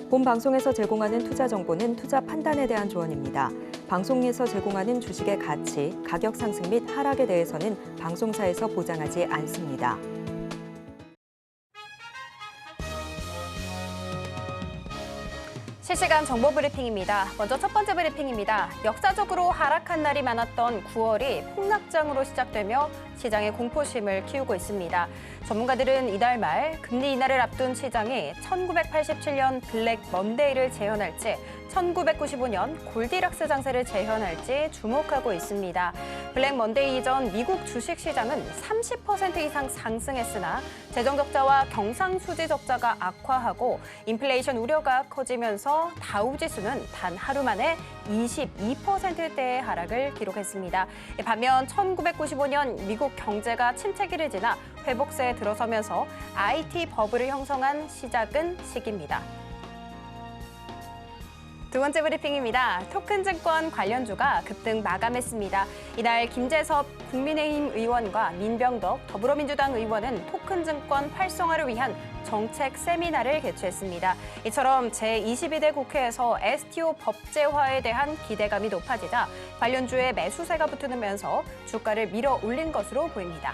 본 방송에서 제공하는 투자 정보는 투자 판단에 대한 조언입니다. 방송에서 제공하는 주식의 가치, 가격 상승 및 하락에 대해서는 방송사에서 보장하지 않습니다. 실시간 정보 브리핑입니다. 먼저 첫 번째 브리핑입니다. 역사적으로 하락한 날이 많았던 9월이 폭락장으로 시작되며 시장의 공포심을 키우고 있습니다. 전문가들은 이달 말 금리 인하를 앞둔 시장이 1987년 블랙 먼데이를 재현할지 1995년 골디락스 장세를 재현할지 주목하고 있습니다. 블랙 먼데이 이전 미국 주식시장은 30% 이상 상승했으나 재정적자와 경상수지 적자가 악화하고 인플레이션 우려가 커지면서 다우지수는 단 하루 만에 22%대의 하락을 기록했습니다. 반면 1995년 미국 경제가 침체기를 지나 회복세에 들어서면서 IT 버블을 형성한 시작은 시기입니다. 두 번째 브리핑입니다. 토큰증권 관련주가 급등 마감했습니다. 이날 김재섭 국민의힘 의원과 민병덕 더불어민주당 의원은 토큰증권 활성화를 위한 정책 세미나를 개최했습니다. 이처럼 제22대 국회에서 STO 법제화에 대한 기대감이 높아지자 관련주에 매수세가 붙으면서 주가를 밀어 올린 것으로 보입니다.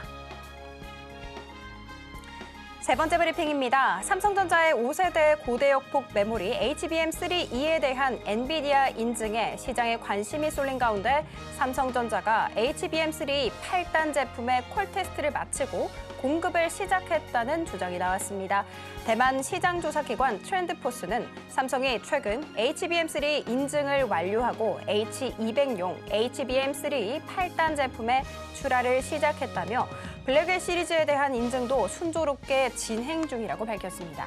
세 번째 브리핑입니다. 삼성전자의 5세대 고대역폭 메모리 HBM3E에 대한 엔비디아 인증에 시장에 관심이 쏠린 가운데 삼성전자가 HBM3 8단 제품의 콜 테스트를 마치고 공급을 시작했다는 주장이 나왔습니다. 대만 시장조사기관 트렌드포스는 삼성이 최근 HBM3 인증을 완료하고 H200용 HBM3 8단 제품의 출하를 시작했다며 블랙웰 시리즈에 대한 인증도 순조롭게 진행 중이라고 밝혔습니다.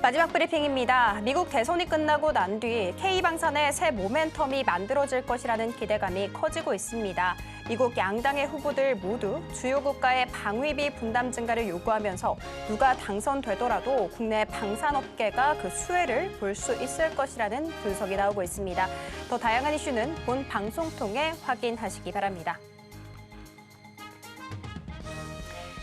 마지막 브리핑입니다. 미국 대선이 끝나고 난 뒤 K방산의 새 모멘텀이 만들어질 것이라는 기대감이 커지고 있습니다. 미국 양당의 후보들 모두 주요 국가의 방위비 분담 증가를 요구하면서 누가 당선되더라도 국내 방산업계가 그 수혜를 볼 수 있을 것이라는 분석이 나오고 있습니다. 더 다양한 이슈는 본 방송 통해 확인하시기 바랍니다.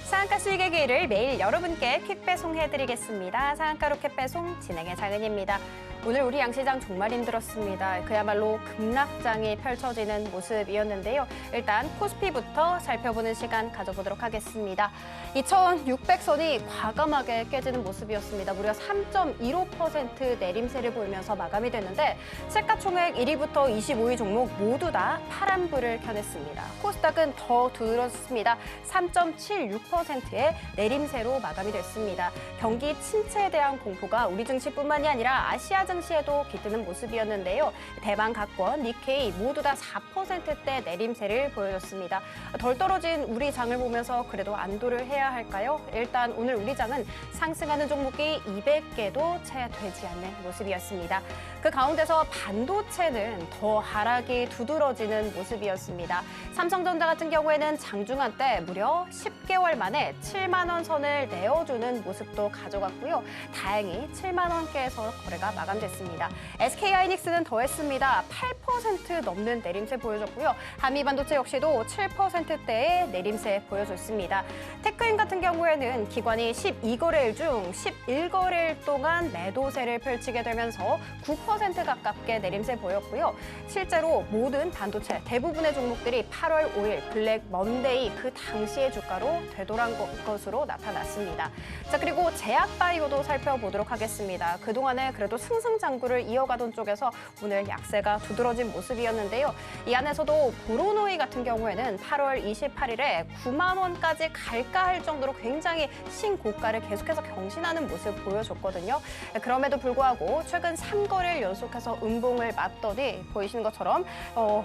상한가 수익의 기회를 매일 여러분께 퀵 배송해드리겠습니다. 상한가 로켓 배송 진행의 장은희입니다. 오늘 우리 양시장 정말 힘들었습니다. 그야말로 급락장이 펼쳐지는 모습이었는데요. 일단 코스피부터 살펴보는 시간 가져보도록 하겠습니다. 2,600선이 과감하게 깨지는 모습이었습니다. 무려 3.15% 내림세를 보이면서 마감이 됐는데 시가총액 1위부터 25위 종목 모두 다 파란불을 켜냈습니다. 코스닥은 더 들었습니다. 3.76%의 내림세로 마감이 됐습니다. 경기 침체에 대한 공포가 우리 증시뿐만이 아니라 아시아 증시에도 깃드는 모습이었는데요. 대방각권, 니케이 모두 다 4%대 내림세를 보여줬습니다. 덜 떨어진 우리 장을 보면서 그래도 안도를 해야 할까요? 일단 오늘 우리 장은 상승하는 종목이 200개도 채 되지 않는 모습이었습니다. 그 가운데서 반도체는 더 하락이 두드러지는 모습이었습니다. 삼성전자 같은 경우에는 장중한 때 무려 10개월 만에 7만 원 선을 내어주는 모습도 가져갔고요. 다행히 7만 원대에서 거래가 마감됐습니다. SK하이닉스는 더했습니다. 8% 넘는 내림세 보여줬고요. 한미반도체 역시도 7%대의 내림세 보여줬습니다. 테크인 같은 경우에는 기관이 12거래일 중 11거래일 동안 매도세를 펼치게 되면서 9% 가깝게 내림세 보였고요. 실제로 모든 반도체 대부분의 종목들이 8월 5일 블랙 먼데이 그 당시의 주가로 되돌아온 것으로 나타났습니다. 자, 그리고 제약바이오도 살펴보도록 하겠습니다. 그동안에 그래도 승승장구를 이어가던 쪽에서 오늘 약세가 두드러진 모습이었는데요. 이 안에서도 보로노이 같은 경우에는 8월 28일에 9만 원까지 갈까 할 정도로 굉장히 신고가를 계속해서 경신하는 모습 보여줬거든요. 그럼에도 불구하고 최근 3거래를 연속해서 음봉을 맞더니 보이시는 것처럼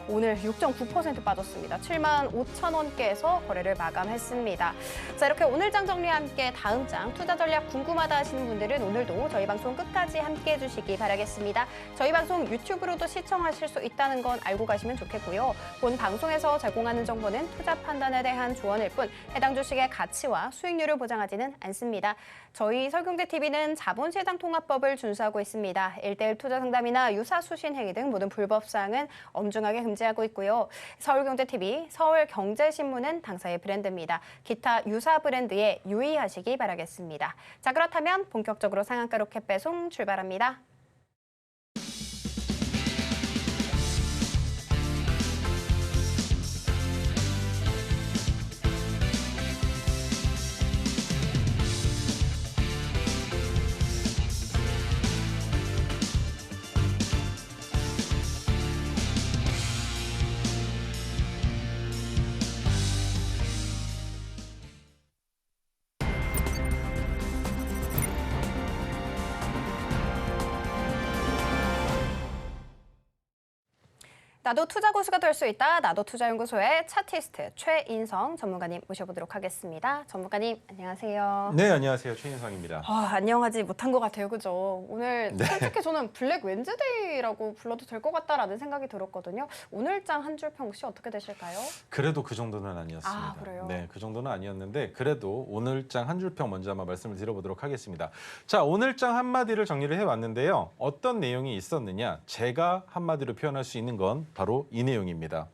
오늘 6.9% 빠졌습니다. 7만 5천 원대에서 거래를 마감했습니다. 자, 이렇게 오늘 장 정리와 함께 다음 장 투자 전략 궁금하다 하시는 분들은 오늘도 저희 방송 끝까지 함께해 주시기 주시기 바라겠습니다. 저희 방송 유튜브로도 시청하실 수 있다는 건 알고 가시면 좋겠고요. 본 방송에서 제공하는 정보는 투자 판단에 대한 조언일 뿐 해당 주식의 가치와 수익률을 보장하지는 않습니다. 저희 설경제TV는 자본시장통합법을 준수하고 있습니다. 1:1 투자 상담이나 유사 수신 행위 등 모든 불법 사항은 엄중하게 금지하고 있고요. 서울경제TV, 서울경제신문은 당사의 브랜드입니다. 기타 유사 브랜드에 유의하시기 바라겠습니다. 자, 그렇다면 본격적으로 상한가 로켓 배송 출발합니다. 나도 투자 고수가 될 수 있다. 나도 투자연구소의 차티스트 최인성 전문가님 모셔보도록 하겠습니다. 전문가님 안녕하세요. 네, 안녕하세요. 최인성입니다. 안녕하지 못한 것 같아요. 그죠? 오늘 솔직히 저는 블랙 웬즈데이라고 불러도 될 것 같다라는 생각이 들었거든요. 오늘장 한 줄 평 혹시 어떻게 되실까요? 그래도 그 정도는 아니었습니다. 아, 그래요? 네, 그 정도는 아니었는데 그래도 오늘장 한 줄 평 먼저 한번 말씀을 드려보도록 하겠습니다. 자, 오늘장 한마디를 정리를 해왔는데요. 어떤 내용이 있었느냐? 제가 한마디로 표현할 수 있는 건 바로 이 내용입니다.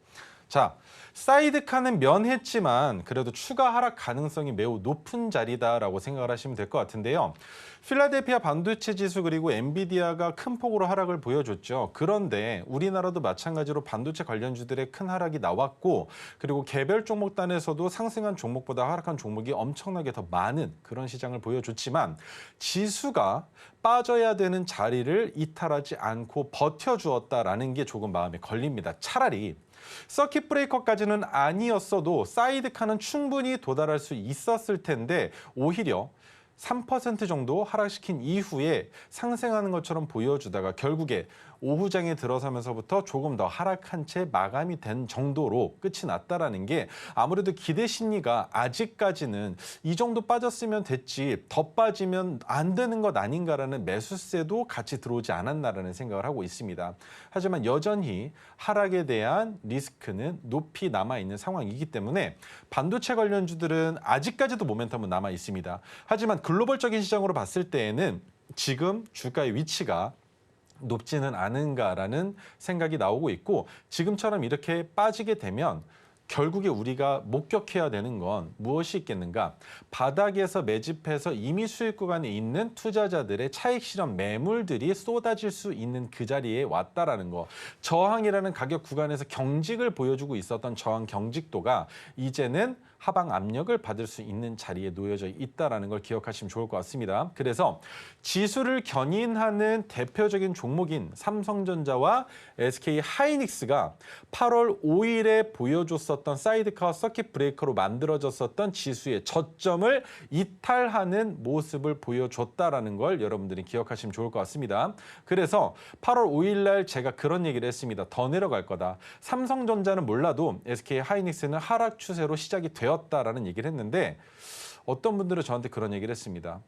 자, 사이드카는 면했지만 그래도 추가 하락 가능성이 매우 높은 자리다라고 생각을 하시면 될 것 같은데요. 필라델피아 반도체 지수 그리고 엔비디아가 큰 폭으로 하락을 보여줬죠. 그런데 우리나라도 마찬가지로 반도체 관련주들의 큰 하락이 나왔고 그리고 개별 종목단에서도 상승한 종목보다 하락한 종목이 엄청나게 더 많은 그런 시장을 보여줬지만 지수가 빠져야 되는 자리를 이탈하지 않고 버텨주었다라는 게 조금 마음에 걸립니다. 차라리 서킷 브레이커까지는 아니었어도 사이드카는 충분히 도달할 수 있었을 텐데 오히려 3% 정도 하락시킨 이후에 상승하는 것처럼 보여주다가 결국에 오후장에 들어서면서부터 조금 더 하락한 채 마감이 된 정도로 끝이 났다라는 게 아무래도 기대 심리가 아직까지는 이 정도 빠졌으면 됐지 더 빠지면 안 되는 것 아닌가라는 매수세도 같이 들어오지 않았나라는 생각을 하고 있습니다. 하지만 여전히 하락에 대한 리스크는 높이 남아있는 상황이기 때문에 반도체 관련주들은 아직까지도 모멘텀은 남아 있습니다. 하지만 글로벌적인 시장으로 봤을 때에는 지금 주가의 위치가 높지는 않은가라는 생각이 나오고 있고 지금처럼 이렇게 빠지게 되면 결국에 우리가 목격해야 되는 건 무엇이 있겠는가? 바닥에서 매집해서 이미 수익 구간에 있는 투자자들의 차익 실현 매물들이 쏟아질 수 있는 그 자리에 왔다라는 거. 저항이라는 가격 구간에서 경직을 보여주고 있었던 저항 경직도가 이제는 하방 압력을 받을 수 있는 자리에 놓여져 있다라는 걸 기억하시면 좋을 것 같습니다. 그래서 지수를 견인하는 대표적인 종목인 삼성전자와 SK 하이닉스가 8월 5일에 보여줬었던 사이드카 서킷 브레이커로 만들어졌었던 지수의 저점을 이탈하는 모습을 보여줬다라는 걸 여러분들이 기억하시면 좋을 것 같습니다. 그래서 8월 5일 날 제가 그런 얘기를 했습니다. 더 내려갈 거다. 삼성전자는 몰라도 SK 하이닉스는 하락 추세로 시작이 되었다라는 얘기를 했는데 어떤 분들은 저한테 그런 얘기를 했습니다.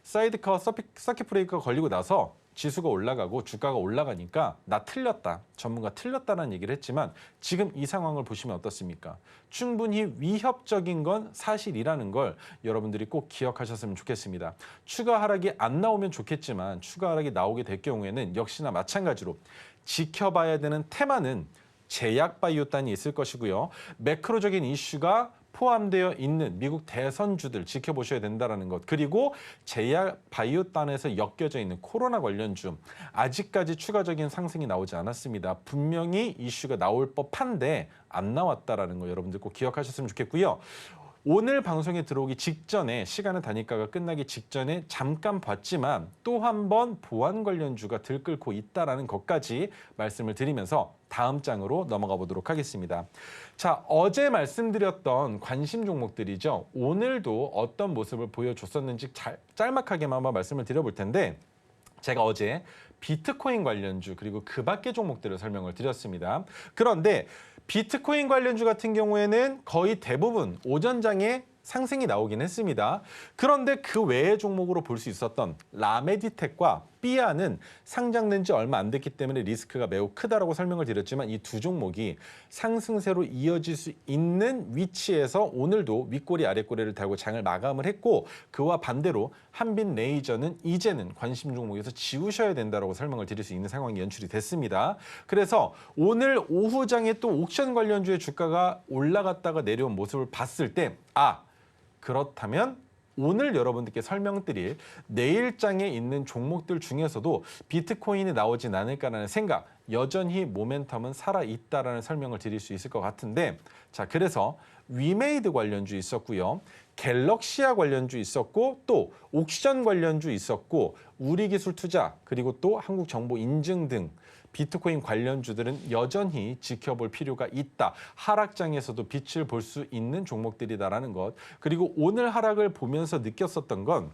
사이드카 서킷 브레이커가 걸리고 나서 지수가 올라가고 주가가 올라가니까 나 틀렸다. 전문가 틀렸다는 얘기를 했지만 지금 이 상황을 보시면 어떻습니까? 충분히 위협적인 건 사실이라는 걸 여러분들이 꼭 기억하셨으면 좋겠습니다. 추가 하락이 안 나오면 좋겠지만 추가 하락이 나오게 될 경우에는 역시나 마찬가지로 지켜봐야 되는 테마는 제약 바이오단이 있을 것이고요. 매크로적인 이슈가 포함되어 있는 미국 대선주들 지켜보셔야 된다는 것. 그리고 제약 바이오단에서 엮여져 있는 코로나 관련주. 아직까지 추가적인 상승이 나오지 않았습니다. 분명히 이슈가 나올 법한데 안 나왔다라는 거 여러분들 꼭 기억하셨으면 좋겠고요. 오늘 방송에 들어오기 직전에 시간은 단위가가 끝나기 직전에 잠깐 봤지만 또 한 번 보안 관련주가 들끓고 있다는 것까지 말씀을 드리면서 다음 장으로 넘어가 보도록 하겠습니다. 자, 어제 말씀드렸던 관심 종목들이죠. 오늘도 어떤 모습을 보여줬었는지 짤막하게만 한번 말씀을 드려볼 텐데 제가 어제 비트코인 관련주 그리고 그 밖의 종목들을 설명을 드렸습니다. 그런데 비트코인 관련주 같은 경우에는 거의 대부분 오전장에 상승이 나오긴 했습니다. 그런데 그 외의 종목으로 볼 수 있었던 라메디텍과 삐아는 상장된 지 얼마 안 됐기 때문에 리스크가 매우 크다라고 설명을 드렸지만 이 두 종목이 상승세로 이어질 수 있는 위치에서 오늘도 윗꼬리 아랫꼬리를 달고 장을 마감을 했고 그와 반대로 한빛 레이저는 이제는 관심 종목에서 지우셔야 된다라고 설명을 드릴 수 있는 상황이 연출이 됐습니다. 그래서 오늘 오후장에 또 옥션 관련주의 주가가 올라갔다가 내려온 모습을 봤을 때 그렇다면 오늘 여러분들께 설명드릴 내일장에 있는 종목들 중에서도 비트코인이 나오진 않을까라는 생각, 여전히 모멘텀은 살아있다라는 설명을 드릴 수 있을 것 같은데 자, 그래서 위메이드 관련주 있었고요. 갤럭시아 관련주 있었고 또 옥션 관련주 있었고 우리기술투자 그리고 또 한국정보인증 등 비트코인 관련주들은 여전히 지켜볼 필요가 있다. 하락장에서도 빛을 볼 수 있는 종목들이다라는 것. 그리고 오늘 하락을 보면서 느꼈었던 건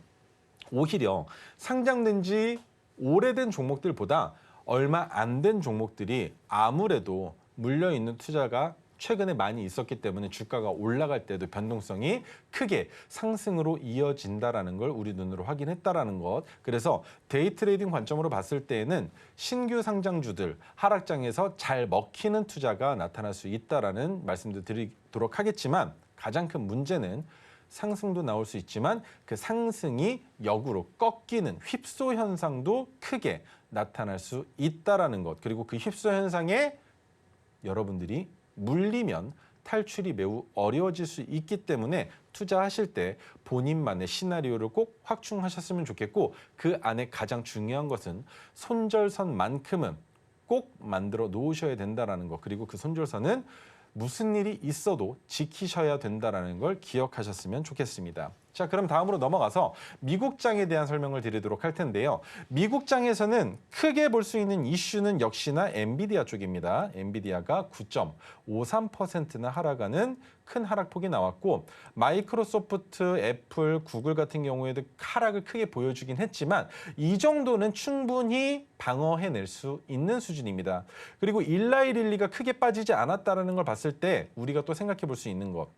오히려 상장된 지 오래된 종목들보다 얼마 안 된 종목들이 아무래도 물려있는 투자가 최근에 많이 있었기 때문에 주가가 올라갈 때도 변동성이 크게 상승으로 이어진다라는 걸 우리 눈으로 확인했다라는 것. 그래서 데이 트레이딩 관점으로 봤을 때에는 신규 상장주들 하락장에서 잘 먹히는 투자가 나타날 수 있다라는 말씀도 드리도록 하겠지만 가장 큰 문제는 상승도 나올 수 있지만 그 상승이 역으로 꺾이는 휩소 현상도 크게 나타날 수 있다라는 것. 그리고 그 휩소 현상에 여러분들이 물리면 탈출이 매우 어려워질 수 있기 때문에 투자하실 때 본인만의 시나리오를 꼭 확충하셨으면 좋겠고 그 안에 가장 중요한 것은 손절선만큼은 꼭 만들어 놓으셔야 된다는 것. 그리고 그 손절선은 무슨 일이 있어도 지키셔야 된다는 걸 기억하셨으면 좋겠습니다. 자, 그럼 다음으로 넘어가서 미국장에 대한 설명을 드리도록 할 텐데요. 미국장에서는 크게 볼 수 있는 이슈는 역시나 엔비디아 쪽입니다. 엔비디아가 9.53%나 하락하는 큰 하락폭이 나왔고 마이크로소프트, 애플, 구글 같은 경우에도 하락을 크게 보여주긴 했지만 이 정도는 충분히 방어해낼 수 있는 수준입니다. 그리고 일라이릴리가 크게 빠지지 않았다는 걸 봤을 때 우리가 또 생각해 볼 수 있는 것.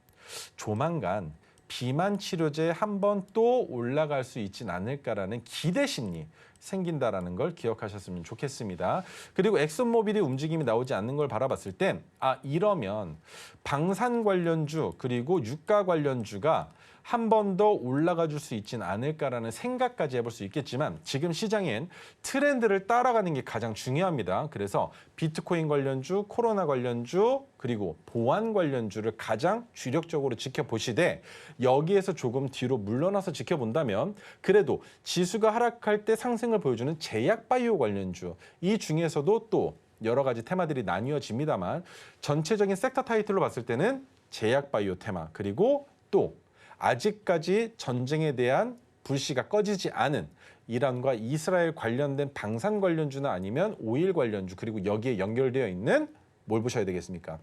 조만간 비만 치료제 한 번 또 올라갈 수 있진 않을까라는 기대 심리 생긴다라는 걸 기억하셨으면 좋겠습니다. 그리고 엑슨모빌의 움직임이 나오지 않는 걸 바라봤을 땐 이러면 방산 관련주 그리고 유가 관련주가 한 번 더 올라가 줄 수 있진 않을까라는 생각까지 해볼 수 있겠지만 지금 시장엔 트렌드를 따라가는 게 가장 중요합니다. 그래서 비트코인 관련주, 코로나 관련주, 그리고 보안 관련주를 가장 주력적으로 지켜보시되 여기에서 조금 뒤로 물러나서 지켜본다면 그래도 지수가 하락할 때 상승을 보여주는 제약바이오 관련주 이 중에서도 또 여러 가지 테마들이 나뉘어집니다만 전체적인 섹터 타이틀로 봤을 때는 제약바이오 테마 그리고 또 아직까지 전쟁에 대한 불씨가 꺼지지 않은 이란과 이스라엘 관련된 방산 관련주나 아니면 오일 관련주 그리고 여기에 연결되어 있는 뭘 보셔야 되겠습니까?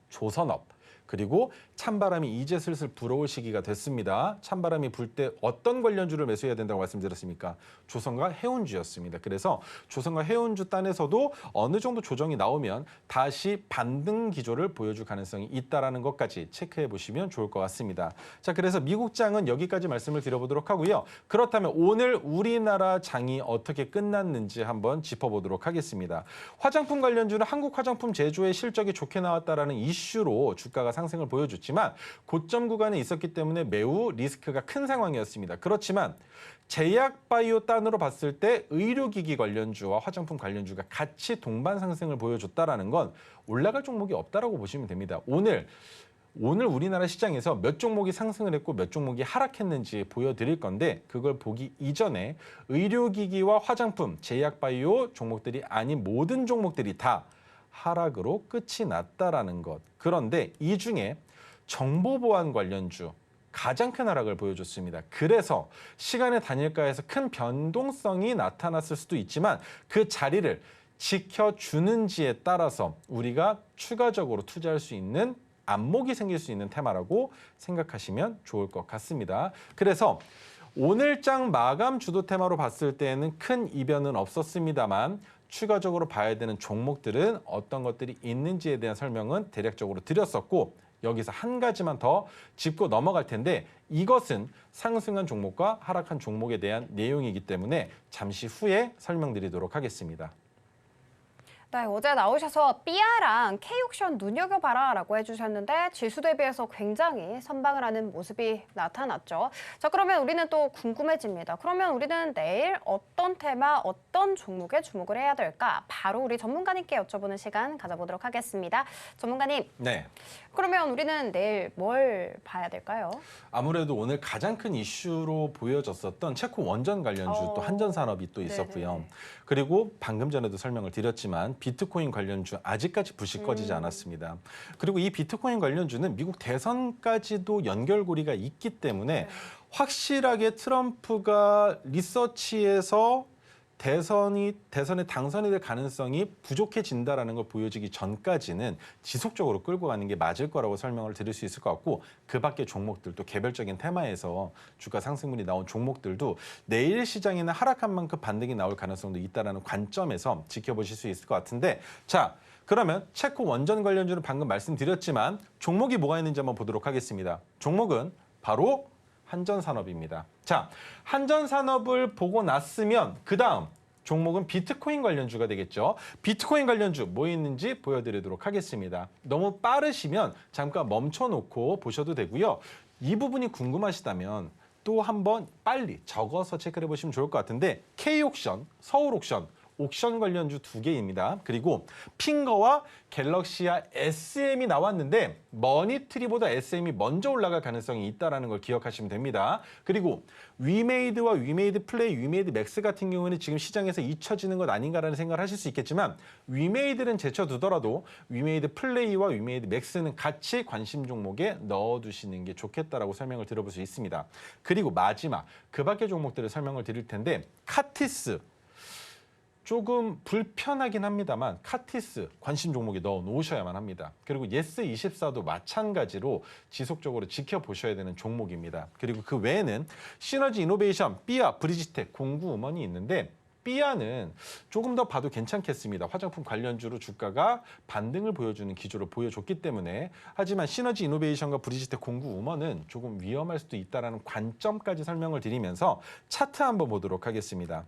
조선업. 그리고 찬바람이 이제 슬슬 불어올 시기가 됐습니다. 찬바람이 불 때 어떤 관련주를 매수해야 된다고 말씀드렸습니까? 조선과 해운주였습니다. 그래서 조선과 해운주 단에서도 어느 정도 조정이 나오면 다시 반등 기조를 보여줄 가능성이 있다는 것까지 체크해 보시면 좋을 것 같습니다. 자, 그래서 미국장은 여기까지 말씀을 드려보도록 하고요. 그렇다면 오늘 우리나라 장이 어떻게 끝났는지 한번 짚어보도록 하겠습니다. 화장품 관련주는 한국 화장품 제조의 실적이 좋게 나왔다라는 이슈로 주가가 상승을 보여줬지만 고점 구간에 있었기 때문에 매우 리스크가 큰 상황이었습니다. 그렇지만 제약바이오 단으로 봤을 때 의료기기 관련주와 화장품 관련주가 같이 동반 상승을 보여줬다는 건 올라갈 종목이 없다라고 보시면 됩니다. 오늘 우리나라 시장에서 몇 종목이 상승을 했고 몇 종목이 하락했는지 보여드릴 건데 그걸 보기 이전에 의료기기와 화장품, 제약바이오 종목들이 아닌 모든 종목들이 다 하락으로 끝이 났다라는 것. 그런데 이 중에 정보보안 관련주 가장 큰 하락을 보여줬습니다. 그래서 시간의 단일가에서 큰 변동성이 나타났을 수도 있지만 그 자리를 지켜주는지에 따라서 우리가 추가적으로 투자할 수 있는 안목이 생길 수 있는 테마라고 생각하시면 좋을 것 같습니다. 그래서 오늘장 마감 주도 테마로 봤을 때는 큰 이변은 없었습니다만 추가적으로 봐야 되는 종목들은 어떤 것들이 있는지에 대한 설명은 대략적으로 드렸었고 여기서 한 가지만 더 짚고 넘어갈 텐데 이것은 상승한 종목과 하락한 종목에 대한 내용이기 때문에 잠시 후에 설명드리도록 하겠습니다. 네, 어제 나오셔서 삐아랑 K옥션 눈여겨봐라라고 해주셨는데 지수 대비해서 굉장히 선방을 하는 모습이 나타났죠. 자, 그러면 우리는 또 궁금해집니다. 그러면 우리는 내일 어떤 테마, 어떤 종목에 주목을 해야 될까? 바로 우리 전문가님께 여쭤보는 시간 가져보도록 하겠습니다. 전문가님, 네. 그러면 우리는 내일 뭘 봐야 될까요? 아무래도 오늘 가장 큰 이슈로 보여졌었던 체코 원전 관련주 또 한전산업이 또 있었고요. 네네네. 그리고 방금 전에도 설명을 드렸지만 비트코인 관련주 아직까지 불씨 꺼지지 않았습니다. 그리고 이 비트코인 관련주는 미국 대선까지도 연결고리가 있기 때문에 확실하게 트럼프가 리서치에서 대선에 당선이 될 가능성이 부족해진다라는 걸 보여주기 전까지는 지속적으로 끌고 가는 게 맞을 거라고 설명을 드릴 수 있을 것 같고 그 밖의 종목들도 개별적인 테마에서 주가 상승분이 나온 종목들도 내일 시장에는 하락한 만큼 반등이 나올 가능성도 있다는 관점에서 지켜보실 수 있을 것 같은데 자 그러면 체코 원전 관련주는 방금 말씀드렸지만 종목이 뭐가 있는지 한번 보도록 하겠습니다. 종목은 바로 한전산업입니다. 자, 한전산업을 보고 났으면 그 다음 종목은 비트코인 관련주가 되겠죠. 비트코인 관련주 뭐 있는지 보여드리도록 하겠습니다. 너무 빠르시면 잠깐 멈춰놓고 보셔도 되고요. 이 부분이 궁금하시다면 또 한번 빨리 적어서 체크해 보시면 좋을 것 같은데 K옥션, 서울옥션, 옥션 관련주 2개입니다. 그리고 핑거와 갤럭시아 SM이 나왔는데 머니트리보다 SM이 먼저 올라갈 가능성이 있다는 걸 기억하시면 됩니다. 그리고 위메이드와 위메이드 플레이, 위메이드 맥스 같은 경우는 지금 시장에서 잊혀지는 것 아닌가라는 생각을 하실 수 있겠지만 위메이드는 제쳐두더라도 위메이드 플레이와 위메이드 맥스는 같이 관심 종목에 넣어두시는 게 좋겠다라고 설명을 드려볼 수 있습니다. 그리고 마지막 그 밖의 종목들을 설명을 드릴 텐데 카티스 조금 불편하긴 합니다만 카티스 관심 종목에 넣어 놓으셔야만 합니다. 그리고 예스24도 마찬가지로 지속적으로 지켜보셔야 되는 종목입니다. 그리고 그 외에는 시너지 이노베이션, 삐아, 브리지텍, 공구음원이 있는데 삐아는 조금 더 봐도 괜찮겠습니다. 화장품 관련주로 주가가 반등을 보여주는 기조를 보여줬기 때문에 하지만 시너지 이노베이션과 브리지텍, 공구음원은 조금 위험할 수도 있다는 관점까지 설명을 드리면서 차트 한번 보도록 하겠습니다.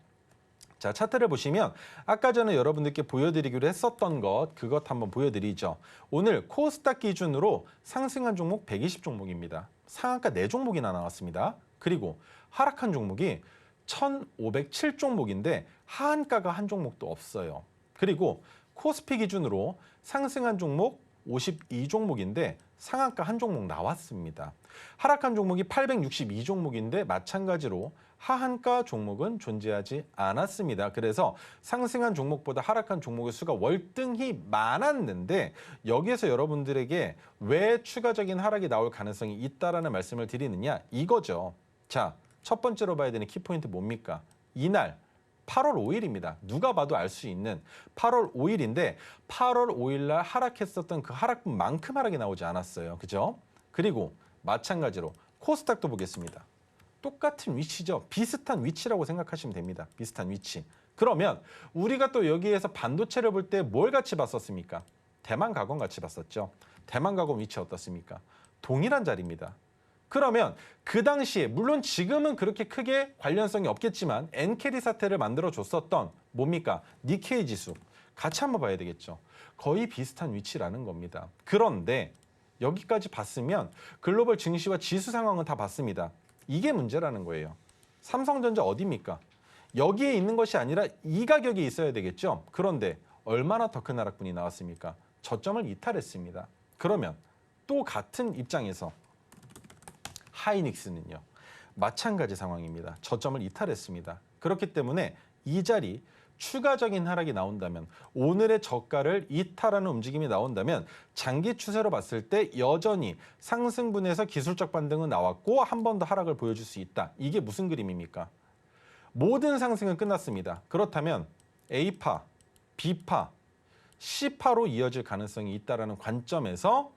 자, 차트를 보시면 아까 전에 여러분들께 보여드리기로 했었던 그것 한번 보여드리죠. 오늘 코스닥 기준으로 상승한 종목 120 종목입니다. 상한가 4종목이나 나왔습니다. 그리고 하락한 종목이 1,507 종목인데 하한가가 한 종목도 없어요. 그리고 코스피 기준으로 상승한 종목 52종목인데 상한가 한 종목 나왔습니다. 하락한 종목이 862 종목인데 마찬가지로 하한가 종목은 존재하지 않았습니다. 그래서 상승한 종목보다 하락한 종목의 수가 월등히 많았는데 여기에서 여러분들에게 왜 추가적인 하락이 나올 가능성이 있다라는 말씀을 드리느냐 이거죠. 자, 첫 번째로 봐야 되는 키포인트 뭡니까? 이날 8월 5일입니다. 누가 봐도 알 수 있는 8월 5일인데 8월 5일 날 하락했었던 그 하락분만큼 하락이 나오지 않았어요. 그죠? 그리고 마찬가지로 코스닥도 보겠습니다. 똑같은 위치죠. 비슷한 위치라고 생각하시면 됩니다. 비슷한 위치. 그러면 우리가 또 여기에서 반도체를 볼 때 뭘 같이 봤었습니까? 대만가건 같이 봤었죠. 대만가건 위치 어떻습니까? 동일한 자리입니다. 그러면 그 당시에 물론 지금은 그렇게 크게 관련성이 없겠지만 엔캐리 사태를 만들어줬었던 뭡니까? 니케이 지수. 같이 한번 봐야 되겠죠. 거의 비슷한 위치라는 겁니다. 그런데 여기까지 봤으면 글로벌 증시와 지수 상황은 다 봤습니다. 이게 문제라는 거예요. 삼성전자 어디입니까? 여기에 있는 것이 아니라 이 가격이 있어야 되겠죠. 그런데 얼마나 더 큰 하락분이 나왔습니까? 저점을 이탈했습니다. 그러면 또 같은 입장에서 하이닉스는요. 마찬가지 상황입니다. 저점을 이탈했습니다. 그렇기 때문에 이 자리 추가적인 하락이 나온다면 오늘의 저가를 이탈하는 움직임이 나온다면 장기 추세로 봤을 때 여전히 상승분에서 기술적 반등은 나왔고 한 번 더 하락을 보여줄 수 있다. 이게 무슨 그림입니까? 모든 상승은 끝났습니다. 그렇다면 A파, B파, C파로 이어질 가능성이 있다는 관점에서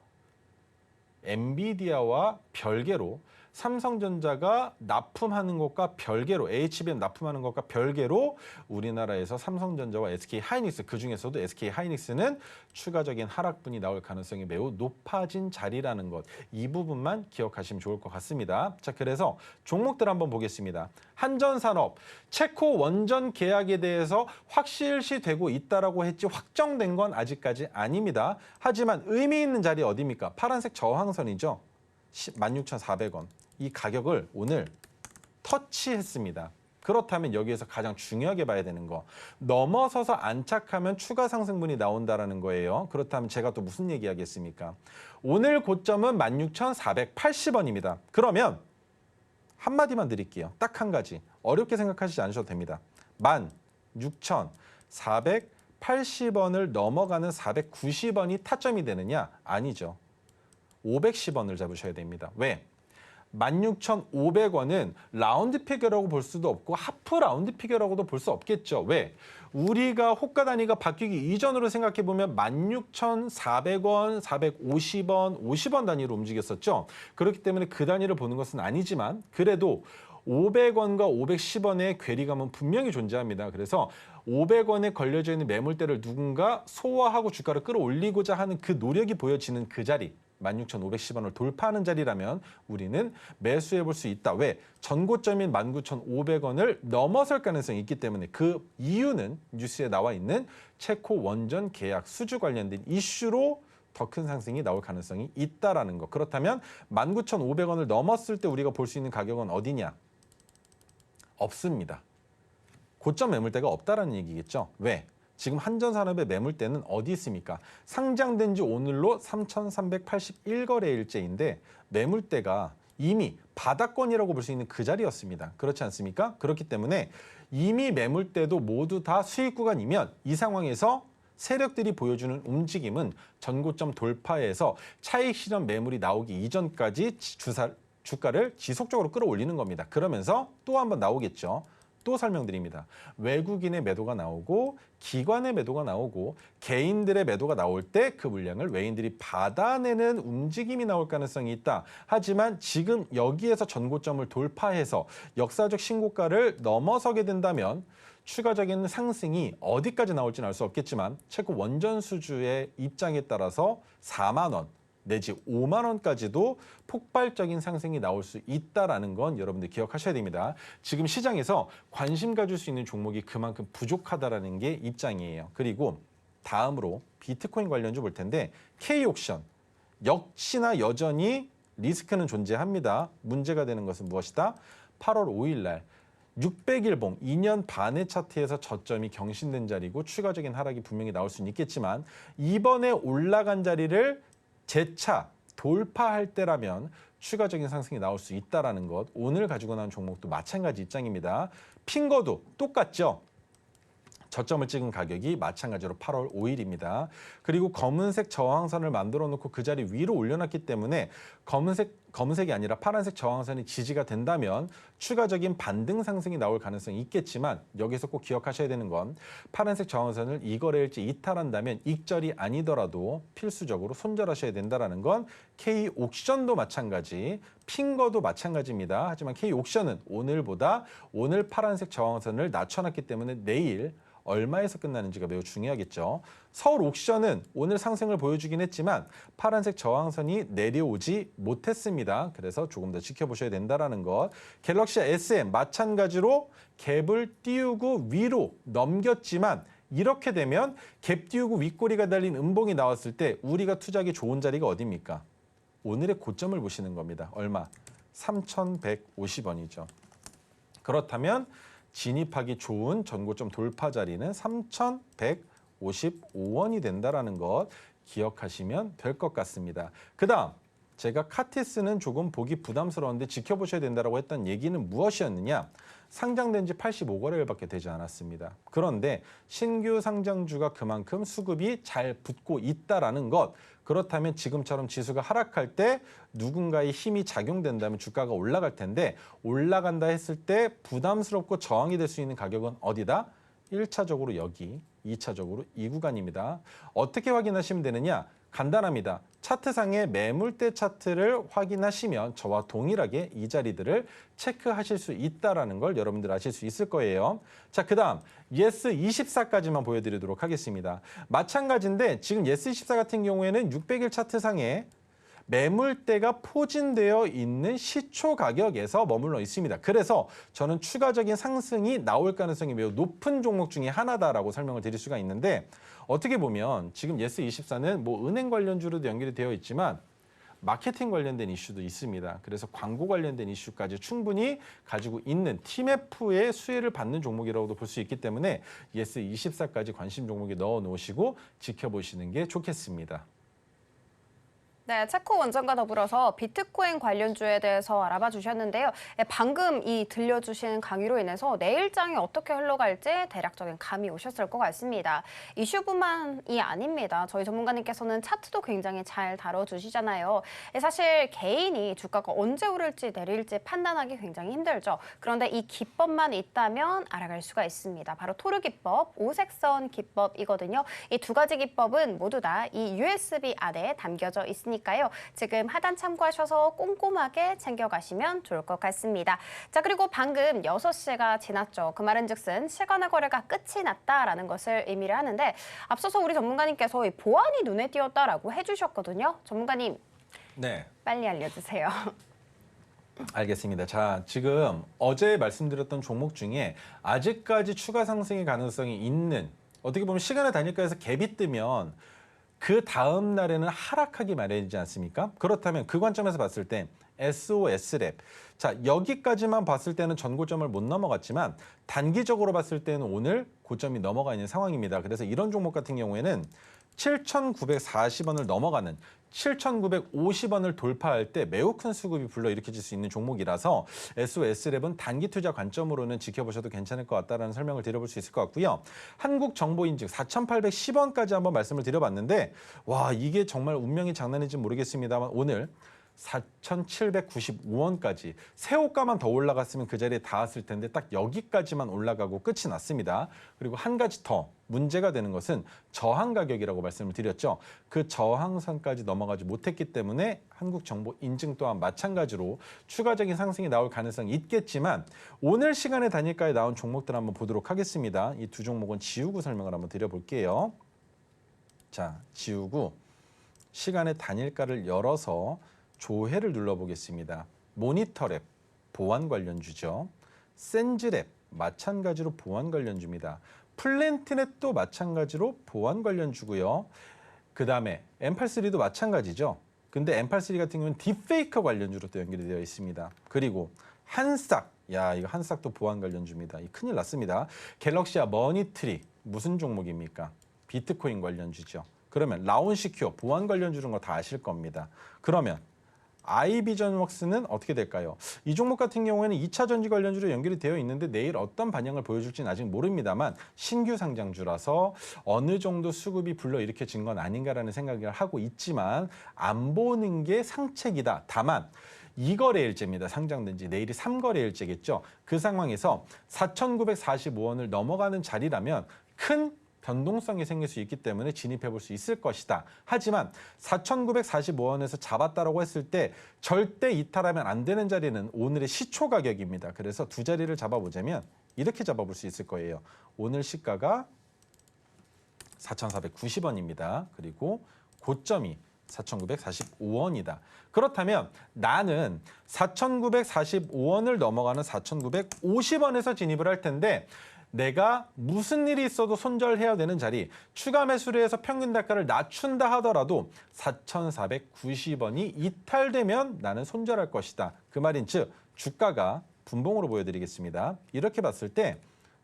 엔비디아와 별개로 삼성전자가 납품하는 것과 별개로 HBM 납품하는 것과 별개로 우리나라에서 삼성전자와 SK하이닉스 그중에서도 SK하이닉스는 추가적인 하락분이 나올 가능성이 매우 높아진 자리라는 것. 이 부분만 기억하시면 좋을 것 같습니다. 자, 그래서 종목들 한번 보겠습니다. 한전산업, 체코 원전 계약에 대해서 확실시되고 있다라고 했지 확정된 건 아직까지 아닙니다. 하지만 의미 있는 자리 어디입니까? 파란색 저항선이죠. 16,400원. 이 가격을 오늘 터치했습니다. 그렇다면 여기에서 가장 중요하게 봐야 되는 거, 넘어서서 안착하면 추가 상승분이 나온다라는 거예요. 그렇다면 제가 또 무슨 얘기하겠습니까? 오늘 고점은 16,480원입니다. 그러면 한마디만 드릴게요. 딱 한 가지. 어렵게 생각하시지 않으셔도 됩니다. 16,480원을 넘어가는 490원이 타점이 되느냐? 아니죠. 510원을 잡으셔야 됩니다. 왜? 16,500원은 라운드 피겨라고 볼 수도 없고 하프 라운드 피겨라고도 볼 수 없겠죠. 왜? 우리가 호가 단위가 바뀌기 이전으로 생각해보면 16,400원, 450원, 50원 단위로 움직였었죠. 그렇기 때문에 그 단위를 보는 것은 아니지만 그래도 500원과 510원의 괴리감은 분명히 존재합니다. 그래서 500원에 걸려져 있는 매물대를 누군가 소화하고 주가를 끌어올리고자 하는 그 노력이 보여지는 그 자리, 16,510원을 돌파하는 자리라면 우리는 매수해 볼 수 있다. 왜? 전고점인 19,500원을 넘어설 가능성이 있기 때문에 그 이유는 뉴스에 나와 있는 체코 원전 계약 수주 관련된 이슈로 더 큰 상승이 나올 가능성이 있다라는 거. 그렇다면 19,500원을 넘었을 때 우리가 볼 수 있는 가격은 어디냐? 없습니다. 고점 매물대가 없다라는 얘기겠죠. 왜? 지금 한전산업의 매물대는 어디 있습니까? 상장된 지 오늘로 3,381거래일째인데 매물대가 이미 바닥권이라고 볼 수 있는 그 자리였습니다. 그렇지 않습니까? 그렇기 때문에 이미 매물대도 모두 다 수익 구간이면 이 상황에서 세력들이 보여주는 움직임은 전고점 돌파해서 차익 실현 매물이 나오기 이전까지 주가를 지속적으로 끌어올리는 겁니다. 그러면서 또 한번 나오겠죠. 또 설명드립니다. 외국인의 매도가 나오고 기관의 매도가 나오고 개인들의 매도가 나올 때 그 물량을 외인들이 받아내는 움직임이 나올 가능성이 있다. 하지만 지금 여기에서 전고점을 돌파해서 역사적 신고가를 넘어서게 된다면 추가적인 상승이 어디까지 나올지는 알 수 없겠지만 체코 원전 수주의 입장에 따라서 4만 원 내지 5만 원까지도 폭발적인 상승이 나올 수 있다라는 건 여러분들 기억하셔야 됩니다. 지금 시장에서 관심 가질 수 있는 종목이 그만큼 부족하다라는 게 입장이에요. 그리고 다음으로 비트코인 관련주 볼 텐데 K옥션 역시나 여전히 리스크는 존재합니다. 문제가 되는 것은 무엇이다? 8월 5일 날 600일봉 2년 반의 차트에서 저점이 경신된 자리고 추가적인 하락이 분명히 나올 수는 있겠지만 이번에 올라간 자리를 재차 돌파할 때라면 추가적인 상승이 나올 수 있다는 것. 오늘 가지고 나온 종목도 마찬가지 입장입니다. 핑거도 똑같죠. 저점을 찍은 가격이 마찬가지로 8월 5일입니다. 그리고 검은색 저항선을 만들어 놓고 그 자리 위로 올려놨기 때문에 검은색이 아니라 파란색 저항선이 지지가 된다면 추가적인 반등 상승이 나올 가능성이 있겠지만 여기서 꼭 기억하셔야 되는 건 파란색 저항선을 이 거래일째 이탈한다면 익절이 아니더라도 필수적으로 손절하셔야 된다는 건 K옥션도 마찬가지, 핑거도 마찬가지입니다. 하지만 K옥션은 오늘 파란색 저항선을 낮춰놨기 때문에 내일 얼마에서 끝나는지가 매우 중요하겠죠. 서울 옥션은 오늘 상승을 보여주긴 했지만 파란색 저항선이 내려오지 못했습니다. 그래서 조금 더 지켜보셔야 된다는 것. 갤럭시 SM 마찬가지로 갭을 띄우고 위로 넘겼지만 이렇게 되면 갭 띄우고 윗꼬리가 달린 음봉이 나왔을 때 우리가 투자하기 좋은 자리가 어디입니까? 오늘의 고점을 보시는 겁니다. 얼마? 3,150원이죠. 그렇다면 진입하기 좋은 전고점 돌파 자리는 3,155원이 된다는 것 기억하시면 될 것 같습니다. 그다음 제가 카티스는 조금 보기 부담스러운데 지켜보셔야 된다고 했던 얘기는 무엇이었느냐? 상장된 지 85거래일밖에 되지 않았습니다. 그런데 신규 상장주가 그만큼 수급이 잘 붙고 있다라는 것. 그렇다면 지금처럼 지수가 하락할 때 누군가의 힘이 작용된다면 주가가 올라갈 텐데 올라간다 했을 때 부담스럽고 저항이 될 수 있는 가격은 어디다? 1차적으로 여기, 2차적으로 이 구간입니다. 어떻게 확인하시면 되느냐? 간단합니다. 차트상의 매물대 차트를 확인하시면 저와 동일하게 이 자리들을 체크하실 수 있다는 걸 여러분들 아실 수 있을 거예요. 자, 그다음 예스24까지만 보여드리도록 하겠습니다. 마찬가지인데 지금 예스24 같은 경우에는 600일 차트상에 매물대가 포진되어 있는 시초 가격에서 머물러 있습니다. 그래서 저는 추가적인 상승이 나올 가능성이 매우 높은 종목 중에 하나다라고 설명을 드릴 수가 있는데, 어떻게 보면 지금 예스24는 뭐 은행 관련주로도 연결이 되어 있지만 마케팅 관련된 이슈도 있습니다. 그래서 광고 관련된 이슈까지 충분히 가지고 있는 TMF의 수혜를 받는 종목이라고도 볼 수 있기 때문에 예스24까지 관심 종목에 넣어 놓으시고 지켜보시는 게 좋겠습니다. 네, 체코 원전과 더불어서 비트코인 관련주에 대해서 알아봐 주셨는데요. 방금 이 들려주신 강의로 인해서 내일장이 어떻게 흘러갈지 대략적인 감이 오셨을 것 같습니다. 이슈뿐만이 아닙니다. 저희 전문가님께서는 차트도 굉장히 잘 다뤄주시잖아요. 사실 개인이 주가가 언제 오를지 내릴지 판단하기 굉장히 힘들죠. 그런데 이 기법만 있다면 알아갈 수가 있습니다. 바로 토르 기법, 오색선 기법이거든요. 이 두 가지 기법은 모두 다 이 USB 안에 담겨져 있으니까요. 지금 하단 참고하셔서 꼼꼼하게 챙겨가시면 좋을 것 같습니다. 자, 그리고 방금 6시가 지났죠. 그 말은 즉슨 시간의 거래가 끝이 났다라는 것을 의미를 하는데, 앞서서 우리 전문가님께서 이 보안이 눈에 띄었다라고 해주셨거든요. 전문가님, 네. 빨리 알려주세요. 알겠습니다. 자, 지금 어제 말씀드렸던 종목 중에 아직까지 추가 상승의 가능성이 있는, 어떻게 보면 시간의 단일가에서 갭이 뜨면 그 다음 날에는 하락하기 마련이지 않습니까? 그렇다면 그 관점에서 봤을 때 SOS랩. 자, 여기까지만 봤을 때는 전고점을 못 넘어갔지만 단기적으로 봤을 때는 오늘 고점이 넘어가 있는 상황입니다. 그래서 이런 종목 같은 경우에는 7,940원을 넘어가는 7,950원을 돌파할 때 매우 큰 수급이 불러일으켜질 수 있는 종목이라서 SOS랩은 단기 투자 관점으로는 지켜보셔도 괜찮을 것 같다는 설명을 드려볼 수 있을 것 같고요. 한국정보인증 4,810원까지 한번 말씀을 드려봤는데, 와, 이게 정말 운명이 장난인지 모르겠습니다만 오늘 4,795원까지 세호가만 더 올라갔으면 그 자리에 닿았을 텐데 딱 여기까지만 올라가고 끝이 났습니다. 그리고 한 가지 더 문제가 되는 것은 저항 가격이라고 말씀을 드렸죠. 그 저항선까지 넘어가지 못했기 때문에 한국정보인증 또한 마찬가지로 추가적인 상승이 나올 가능성이 있겠지만, 오늘 시간의 단일가에 나온 종목들 한번 보도록 하겠습니다. 이 두 종목은 지우고 설명을 한번 드려볼게요. 자, 지우고 시간의 단일가를 열어서 조회를 눌러보겠습니다. 모니터랩, 보안 관련주죠. 센즈랩, 마찬가지로 보안 관련주입니다. 플랜트넷도 마찬가지로 보안 관련주고요. 그 다음에 M83도 마찬가지죠. 근데 M83 같은 경우는 딥페이커 관련주로 또 연결이 되어 있습니다. 그리고 한싹, 야, 이거 한싹도 보안 관련주입니다. 이 큰일 났습니다. 갤럭시와 머니트리, 무슨 종목입니까? 비트코인 관련주죠. 그러면 라온시큐어, 보안 관련주는 거 다 아실 겁니다. 그러면 아이비전웍스는 어떻게 될까요? 이 종목 같은 경우에는 2차 전지 관련주로 연결이 되어 있는데 내일 어떤 반영을 보여줄지는 아직 모릅니다만 신규 상장주라서 어느 정도 수급이 불러일으켜진 건 아닌가라는 생각을 하고 있지만 안 보는 게 상책이다. 다만 2거래일째입니다. 상장된 지 내일이 3거래일째겠죠. 그 상황에서 4,945원을 넘어가는 자리라면 큰 변동성이 생길 수 있기 때문에 진입해 볼 수 있을 것이다. 하지만 4,945원에서 잡았다라고 했을 때 절대 이탈하면 안 되는 자리는 오늘의 시초 가격입니다. 그래서 두 자리를 잡아보자면 이렇게 잡아볼 수 있을 거예요. 오늘 시가가 4,490원입니다. 그리고 고점이 4,945원이다. 그렇다면 나는 4,945원을 넘어가는 4,950원에서 진입을 할 텐데, 내가 무슨 일이 있어도 손절해야 되는 자리, 추가 매수를 해서 평균 단가를 낮춘다 하더라도 4,490원이 이탈되면 나는 손절할 것이다. 그 말인 즉 주가가 분봉으로 보여드리겠습니다. 이렇게 봤을 때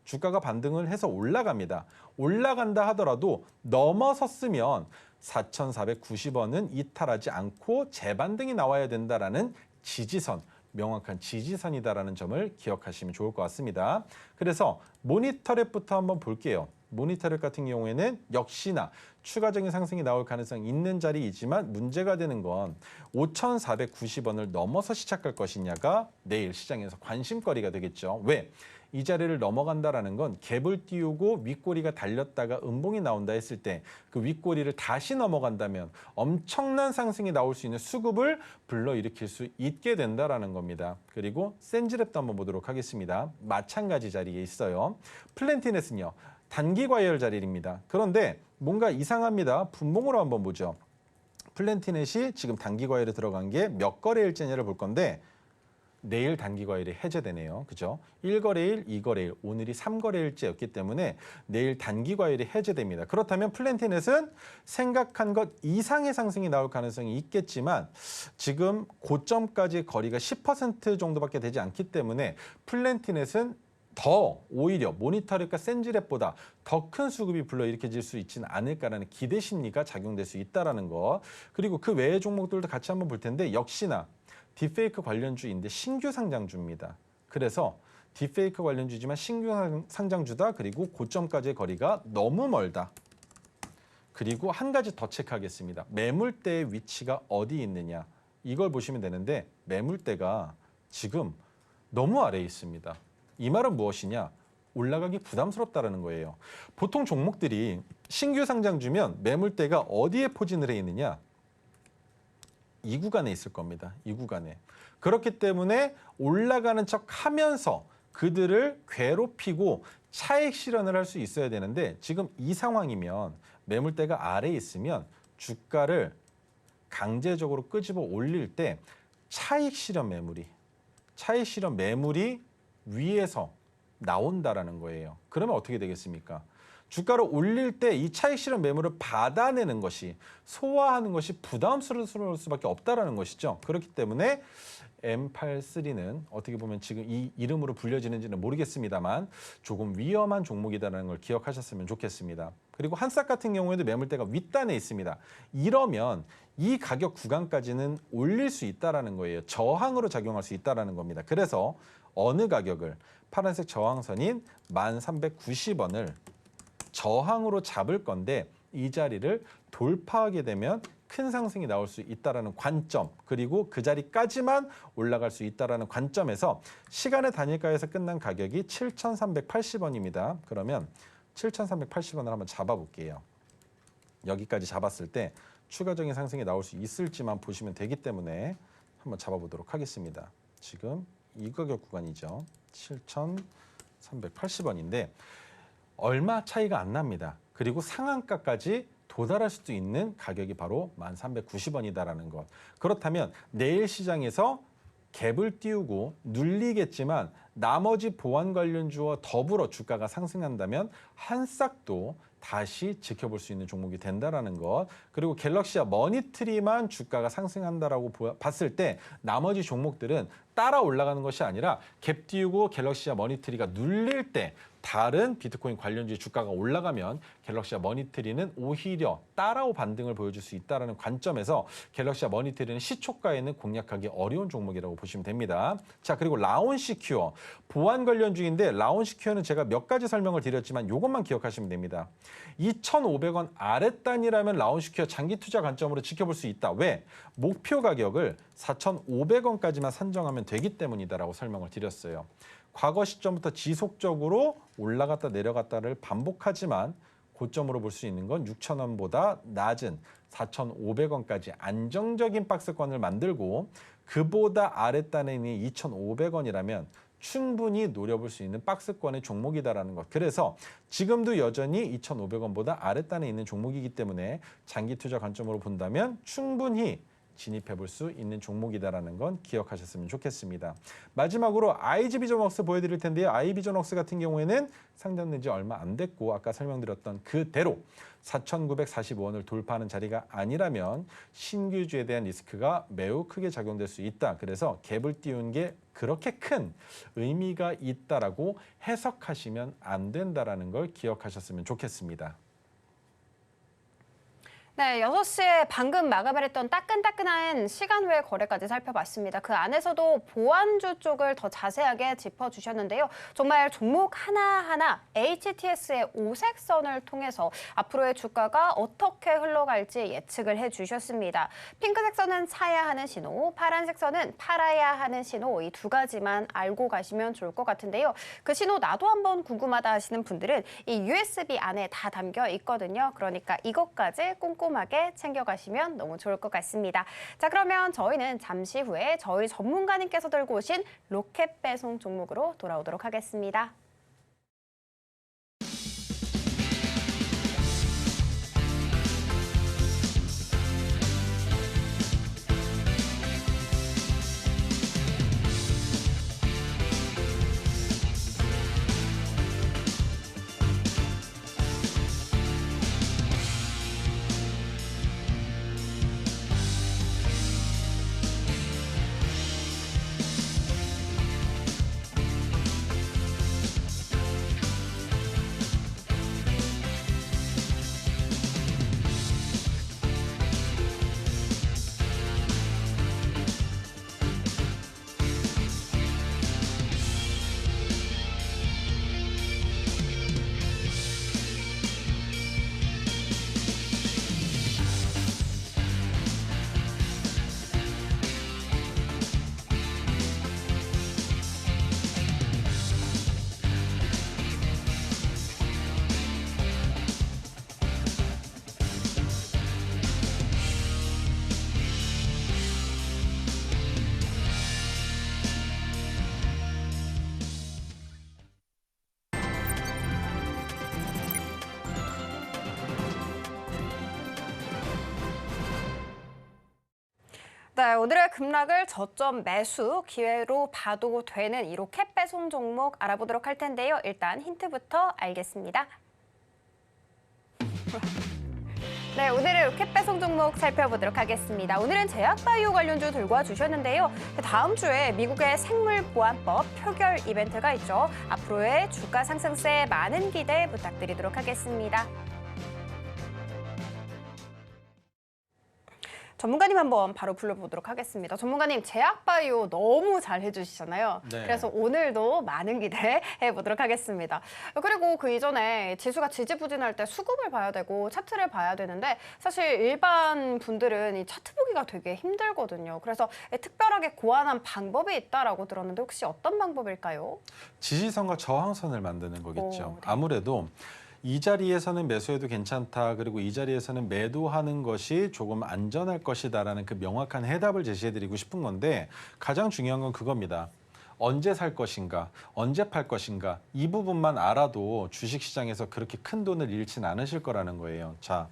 주가가 반등을 해서 올라갑니다. 올라간다 하더라도 넘어섰으면 4,490원은 이탈하지 않고 재반등이 나와야 된다라는 지지선, 명확한 지지선이다라는 점을 기억하시면 좋을 것 같습니다. 그래서 모니터랩부터 한번 볼게요. 모니터력 같은 경우에는 역시나 추가적인 상승이 나올 가능성이 있는 자리이지만 문제가 되는 건 5,490원을 넘어서 시작할 것이냐가 내일 시장에서 관심거리가 되겠죠. 왜? 이 자리를 넘어간다라는 건 갭을 띄우고 윗꼬리가 달렸다가 음봉이 나온다 했을 때 그 윗꼬리를 다시 넘어간다면 엄청난 상승이 나올 수 있는 수급을 불러일으킬 수 있게 된다라는 겁니다. 그리고 센지랩도 한번 보도록 하겠습니다. 마찬가지 자리에 있어요. 플랜티넷은요. 단기 과열 자리입니다. 그런데 뭔가 이상합니다. 분봉으로 한번 보죠. 플랜티넷이 지금 단기 과열에 들어간 게 몇 거래일째냐를 볼 건데 내일 단기 과열이 해제되네요. 그죠? 1거래일, 2거래일, 오늘이 3거래일째였기 때문에 내일 단기 과열이 해제됩니다. 그렇다면 플랜티넷은 생각한 것 이상의 상승이 나올 가능성이 있겠지만 지금 고점까지 거리가 10% 정도밖에 되지 않기 때문에 플랜티넷은 더 오히려 모니터력과 센지랩보다 더 큰 수급이 불러일으켜질 수 있지는 않을까라는 기대 심리가 작용될 수 있다는 거. 그리고 그 외의 종목들도 같이 한번 볼 텐데 역시나 딥페이크 관련주인데 신규 상장주입니다. 그래서 딥페이크 관련주지만 신규 상장주다. 그리고 고점까지의 거리가 너무 멀다. 그리고 한 가지 더 체크하겠습니다. 매물대의 위치가 어디 있느냐. 이걸 보시면 되는데 매물대가 지금 너무 아래에 있습니다. 이 말은 무엇이냐? 올라가기 부담스럽다는 거예요. 보통 종목들이 신규 상장주면 매물대가 어디에 포진을 해 있느냐? 이 구간에 있을 겁니다. 이 구간에. 그렇기 때문에 올라가는 척 하면서 그들을 괴롭히고 차익 실현을 할 수 있어야 되는데 지금 이 상황이면 매물대가 아래에 있으면 주가를 강제적으로 끄집어 올릴 때 차익 실현 매물이 위에서 나온다라는 거예요. 그러면 어떻게 되겠습니까? 주가를 올릴 때 이 차익 실현 매물을 받아내는 것이 소화하는 것이 부담스러울 수밖에 없다라는 것이죠. 그렇기 때문에 M83는 어떻게 보면 지금 이 이름으로 불려지는지는 모르겠습니다만 조금 위험한 종목이다라는 걸 기억하셨으면 좋겠습니다. 그리고 한싹 같은 경우에도 매물대가 윗단에 있습니다. 이러면 이 가격 구간까지는 올릴 수 있다라는 거예요. 저항으로 작용할 수 있다라는 겁니다. 그래서 어느 가격을 파란색 저항선인 1,390원을 저항으로 잡을 건데 이 자리를 돌파하게 되면 큰 상승이 나올 수 있다라는 관점 그리고 그 자리까지만 올라갈 수 있다라는 관점에서 시간의 단일가에서 끝난 가격이 7,380원입니다. 그러면 7,380원을 한번 잡아볼게요. 여기까지 잡았을 때 추가적인 상승이 나올 수 있을지만 보시면 되기 때문에 한번 잡아보도록 하겠습니다. 지금 이 가격 구간이죠. 7,380원인데 얼마 차이가 안 납니다. 그리고 상한가까지 도달할 수도 있는 가격이 바로 1,390원이다라는 것. 그렇다면 내일 시장에서 갭을 띄우고 눌리겠지만 나머지 보안 관련주와 더불어 주가가 상승한다면 한싹도 다시 지켜볼 수 있는 종목이 된다라는 것. 그리고 갤럭시와 머니트리만 주가가 상승한다라고 봤을 때 나머지 종목들은 따라 올라가는 것이 아니라 갭 띄우고 갤럭시와 머니트리가 눌릴 때 다른 비트코인 관련주의 주가가 올라가면 갤럭시와 머니트리는 오히려 따라오 반등을 보여줄 수 있다는 관점에서 갤럭시와 머니트리는 시초가에는 공략하기 어려운 종목이라고 보시면 됩니다. 자, 그리고 라온시큐어 보안 관련주인데 라온시큐어는 제가 몇 가지 설명을 드렸지만 이것만 기억하시면 됩니다. 2,500원 아랫단이라면 라온시큐어 장기 투자 관점으로 지켜볼 수 있다. 왜? 목표 가격을 4,500원까지만 산정하면 되기 때문이다라고 설명을 드렸어요. 과거 시점부터 지속적으로 올라갔다 내려갔다를 반복하지만 고점으로 볼 수 있는 건 6,000원보다 낮은 4,500원까지 안정적인 박스권을 만들고 그보다 아랫단에 있는 2,500원이라면 충분히 노려볼 수 있는 박스권의 종목이다라는 것. 그래서 지금도 여전히 2,500원보다 아랫단에 있는 종목이기 때문에 장기 투자 관점으로 본다면 충분히 진입해 볼 수 있는 종목이다라는 건 기억하셨으면 좋겠습니다. 마지막으로 IG비전웍스 보여드릴 텐데요. IG비전웍스 같은 경우에는 상장된 지 얼마 안 됐고 아까 설명드렸던 그대로 4,945원을 돌파하는 자리가 아니라면 신규주에 대한 리스크가 매우 크게 작용될 수 있다. 그래서 갭을 띄운 게 그렇게 큰 의미가 있다라고 해석하시면 안 된다라는 걸 기억하셨으면 좋겠습니다. 네, 6시에 방금 마감을 했던 따끈따끈한 시간 외 거래까지 살펴봤습니다. 그 안에서도 보완주 쪽을 더 자세하게 짚어주셨는데요. 정말 종목 하나하나 HTS의 오색선을 통해서 앞으로의 주가가 어떻게 흘러갈지 예측을 해주셨습니다. 핑크색 선은 사야 하는 신호, 파란색 선은 팔아야 하는 신호, 이 두 가지만 알고 가시면 좋을 것 같은데요. 그 신호 나도 한번 궁금하다 하시는 분들은 이 USB 안에 다 담겨 있거든요. 그러니까 이것까지 꼼꼼하게 챙겨가시면 너무 좋을 것 같습니다. 자, 그러면 저희는 잠시 후에 저희 전문가님께서 들고 오신 로켓 배송 종목으로 돌아오도록 하겠습니다. 네, 오늘의 급락을 저점 매수 기회로 봐도 되는 이 로켓 배송 종목 알아보도록 할 텐데요. 일단 힌트부터 알겠습니다. 네, 오늘의 로켓 배송 종목 살펴보도록 하겠습니다. 오늘은 제약바이오 관련주 들고 와주셨는데요. 다음 주에 미국의 생물보안법 표결 이벤트가 있죠. 앞으로의 주가 상승세에 많은 기대 부탁드리도록 하겠습니다. 전문가님 한번 바로 불러보도록 하겠습니다. 전문가님, 제약바이오 너무 잘 해주시잖아요. 네. 그래서 오늘도 많은 기대해보도록 하겠습니다. 그리고 그 이전에 지수가 지지부진할 때 수급을 봐야 되고 차트를 봐야 되는데 사실 일반 분들은 이 차트 보기가 되게 힘들거든요. 그래서 특별하게 고안한 방법이 있다라고 들었는데 혹시 어떤 방법일까요? 지지선과 저항선을 만드는 거겠죠. 오, 네. 아무래도 이 자리에서는 매수해도 괜찮다. 그리고 이 자리에서는 매도하는 것이 조금 안전할 것이다라는 그 명확한 해답을 제시해드리고 싶은 건데 가장 중요한 건 그겁니다. 언제 살 것인가, 언제 팔 것인가 이 부분만 알아도 주식시장에서 그렇게 큰 돈을 잃지는 않으실 거라는 거예요. 자,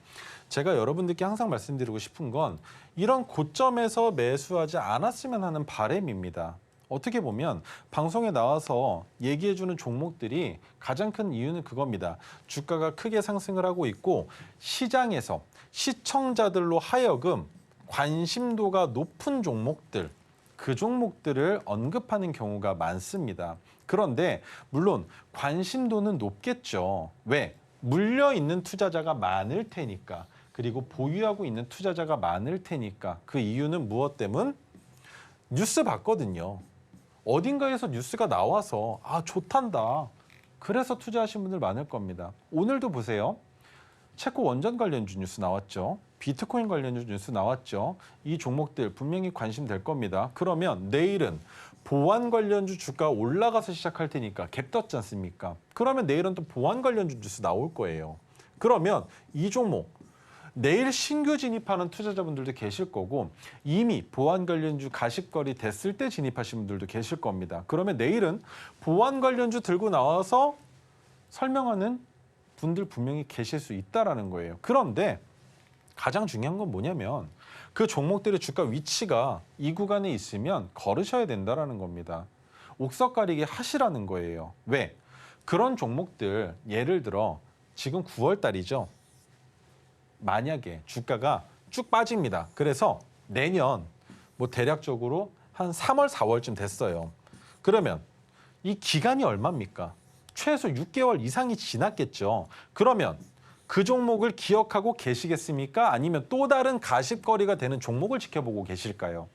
제가 여러분들께 항상 말씀드리고 싶은 건 이런 고점에서 매수하지 않았으면 하는 바람입니다. 어떻게 보면 방송에 나와서 얘기해주는 종목들이 가장 큰 이유는 그겁니다. 주가가 크게 상승을 하고 있고 시장에서 시청자들로 하여금 관심도가 높은 종목들, 그 종목들을 언급하는 경우가 많습니다. 그런데 물론 관심도는 높겠죠. 왜? 물려있는 투자자가 많을 테니까. 그리고 보유하고 있는 투자자가 많을 테니까. 그 이유는 무엇 때문? 뉴스 봤거든요. 어딘가에서 뉴스가 나와서 아 좋단다. 그래서 투자하신 분들 많을 겁니다. 오늘도 보세요. 체코 원전 관련주 뉴스 나왔죠. 비트코인 관련주 뉴스 나왔죠. 이 종목들 분명히 관심 될 겁니다. 그러면 내일은 보안 관련주 주가 올라가서 시작할 테니까 갭 떴지 않습니까? 그러면 내일은 또 보안 관련주 뉴스 나올 거예요. 그러면 이 종목 내일 신규 진입하는 투자자분들도 계실 거고 이미 보안 관련주 가십거리 됐을 때 진입하신 분들도 계실 겁니다. 그러면 내일은 보안 관련주 들고 나와서 설명하는 분들 분명히 계실 수 있다라는 거예요. 그런데 가장 중요한 건 뭐냐면 그 종목들의 주가 위치가 이 구간에 있으면 걸으셔야 된다라는 겁니다. 옥석 가리기 하시라는 거예요. 왜? 그런 종목들 예를 들어 지금 9월 달이죠. 만약에 주가가 쭉 빠집니다. 그래서 내년 뭐 대략적으로 한 3월, 4월쯤 됐어요. 그러면 이 기간이 얼마입니까? 최소 6개월 이상이 지났겠죠. 그러면 그 종목을 기억하고 계시겠습니까? 아니면 또 다른 가십거리가 되는 종목을 지켜보고 계실까요?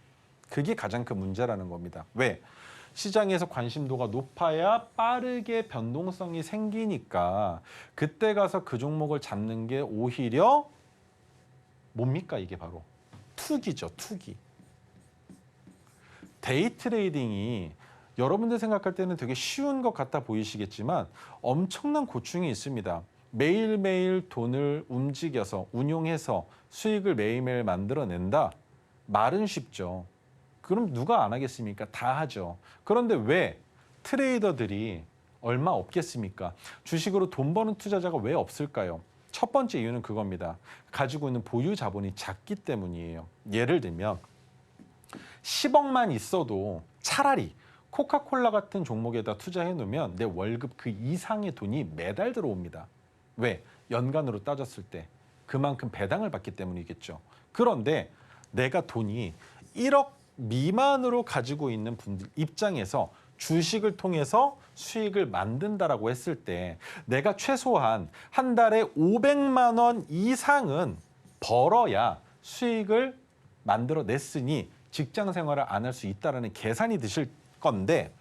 그게 가장 큰 문제라는 겁니다. 왜? 시장에서 관심도가 높아야 빠르게 변동성이 생기니까 그때 가서 그 종목을 잡는 게 오히려 뭡니까? 이게 바로 투기죠. 투기. 데이 트레이딩이 여러분들 생각할 때는 되게 쉬운 것 같아 보이시겠지만 엄청난 고충이 있습니다. 매일매일 돈을 움직여서 운용해서 수익을 매일매일 만들어낸다? 말은 쉽죠. 그럼 누가 안 하겠습니까? 다 하죠. 그런데 왜 트레이더들이 얼마 없겠습니까? 주식으로 돈 버는 투자자가 왜 없을까요? 첫 번째 이유는 그겁니다. 가지고 있는 보유 자본이 작기 때문이에요. 예를 들면 10억만 있어도 차라리 코카콜라 같은 종목에다 투자해 놓으면 내 월급 그 이상의 돈이 매달 들어옵니다. 왜? 연간으로 따졌을 때 그만큼 배당을 받기 때문이겠죠. 그런데 내가 돈이 1억 미만으로 가지고 있는 분들 입장에서 주식을 통해서 수익을 만든다라고 했을 때 내가 최소한 한 달에 500만 원 이상은 벌어야 수익을 만들어냈으니 직장 생활을 안 할 수 있다는 계산이 드실 건데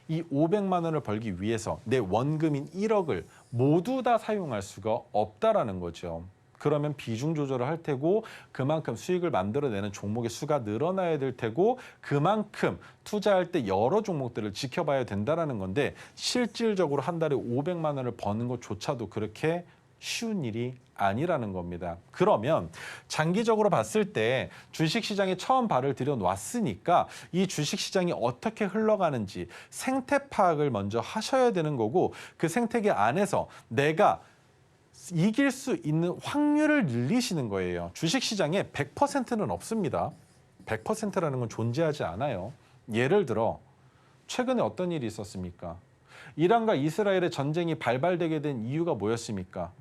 이 500만 원을 벌기 위해서 내 원금인 1억을 모두 다 사용할 수가 없다라는 거죠. 그러면 비중 조절을 할 테고 그만큼 수익을 만들어내는 종목의 수가 늘어나야 될 테고 그만큼 투자할 때 여러 종목들을 지켜봐야 된다라는 건데 실질적으로 한 달에 500만 원을 버는 것조차도 그렇게 쉬운 일이 아니라는 겁니다. 그러면 장기적으로 봤을 때 주식시장에 처음 발을 들여놨으니까 이 주식시장이 어떻게 흘러가는지 생태 파악을 먼저 하셔야 되는 거고 그 생태계 안에서 내가 이길 수 있는 확률을 늘리시는 거예요. 주식시장에 100%는 없습니다. 100%라는 건 존재하지 않아요. 예를 들어 최근에 어떤 일이 있었습니까? 이란과 이스라엘의 전쟁이 발발되게 된 이유가 뭐였습니까?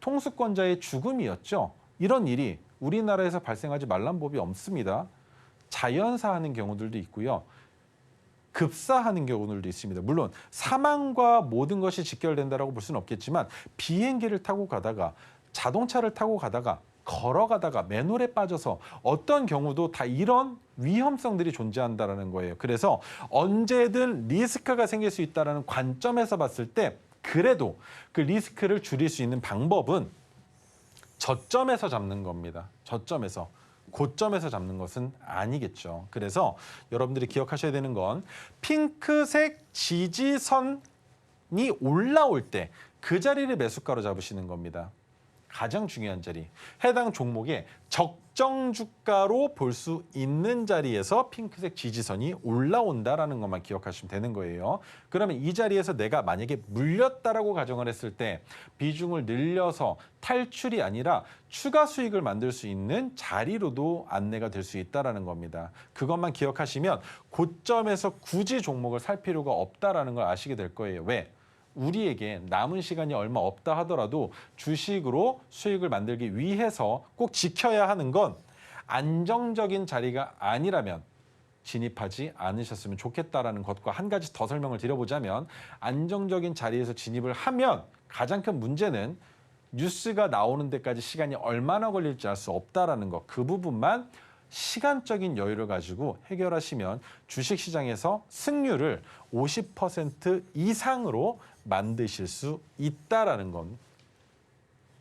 통수권자의 죽음이었죠. 이런 일이 우리나라에서 발생하지 말란 법이 없습니다. 자연사하는 경우들도 있고요. 급사하는 경우들도 있습니다. 물론 사망과 모든 것이 직결된다라고 볼 수는 없겠지만 비행기를 타고 가다가 자동차를 타고 가다가 걸어가다가 맨홀에 빠져서 어떤 경우도 다 이런 위험성들이 존재한다는 거예요. 그래서 언제든 리스크가 생길 수 있다는 관점에서 봤을 때 그래도 그 리스크를 줄일 수 있는 방법은 저점에서 잡는 겁니다. 저점에서. 고점에서 잡는 것은 아니겠죠. 그래서 여러분들이 기억하셔야 되는 건 핑크색 지지선이 올라올 때 그 자리를 매수가로 잡으시는 겁니다. 가장 중요한 자리. 해당 종목의 적정 주가로 볼 수 있는 자리에서 핑크색 지지선이 올라온다라는 것만 기억하시면 되는 거예요. 그러면 이 자리에서 내가 만약에 물렸다라고 가정을 했을 때 비중을 늘려서 탈출이 아니라 추가 수익을 만들 수 있는 자리로도 안내가 될 수 있다라는 겁니다. 그것만 기억하시면 고점에서 굳이 종목을 살 필요가 없다라는 걸 아시게 될 거예요. 왜? 우리에게 남은 시간이 얼마 없다 하더라도 주식으로 수익을 만들기 위해서 꼭 지켜야 하는 건 안정적인 자리가 아니라면 진입하지 않으셨으면 좋겠다라는 것과 한 가지 더 설명을 드려보자면 안정적인 자리에서 진입을 하면 가장 큰 문제는 뉴스가 나오는 데까지 시간이 얼마나 걸릴지 알 수 없다라는 것. 그 부분만 시간적인 여유를 가지고 해결하시면 주식시장에서 승률을 50% 이상으로 만드실 수 있다라는 건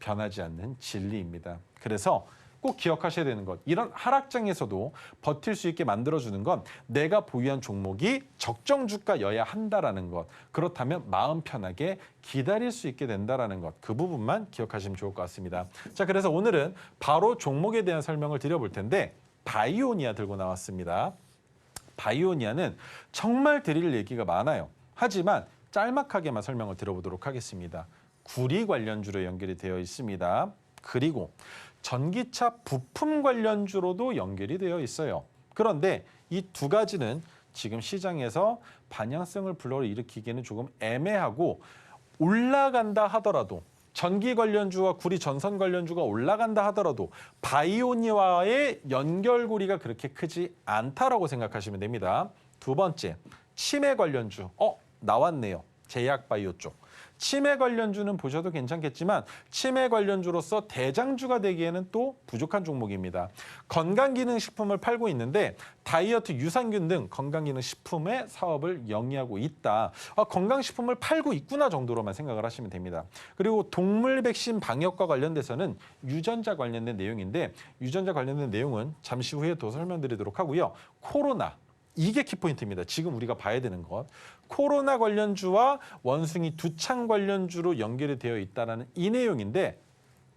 변하지 않는 진리입니다. 그래서 꼭 기억하셔야 되는 것. 이런 하락장에서도 버틸 수 있게 만들어주는 건 내가 보유한 종목이 적정 주가여야 한다라는 것. 그렇다면 마음 편하게 기다릴 수 있게 된다라는 것. 그 부분만 기억하시면 좋을 것 같습니다. 자, 그래서 오늘은 바로 종목에 대한 설명을 드려볼 텐데 바이오니아 들고 나왔습니다. 바이오니아는 정말 드릴 얘기가 많아요. 하지만 짤막하게만 설명을 드려보도록 하겠습니다. 구리 관련주로 연결이 되어 있습니다. 그리고 전기차 부품 관련주로도 연결이 되어 있어요. 그런데 이 두 가지는 지금 시장에서 반향성을 불러일으키기에는 조금 애매하고 올라간다 하더라도 전기 관련주와 구리 전선 관련주가 올라간다 하더라도 바이오니아와의 연결고리가 그렇게 크지 않다라고 생각하시면 됩니다. 두 번째, 치매 관련주. 나왔네요. 제약바이오 쪽. 치매 관련주는 보셔도 괜찮겠지만 치매 관련주로서 대장주가 되기에는 또 부족한 종목입니다. 건강기능식품을 팔고 있는데 다이어트, 유산균 등 건강기능식품의 사업을 영위하고 있다. 건강식품을 팔고 있구나 정도로만 생각을 하시면 됩니다. 그리고 동물 백신 방역과 관련돼서는 유전자 관련된 내용인데 유전자 관련된 내용은 잠시 후에 더 설명드리도록 하고요. 코로나. 이게 키포인트입니다. 지금 우리가 봐야 되는 것. 코로나 관련주와 원숭이 두창 관련주로 연결이 되어 있다는 이 내용인데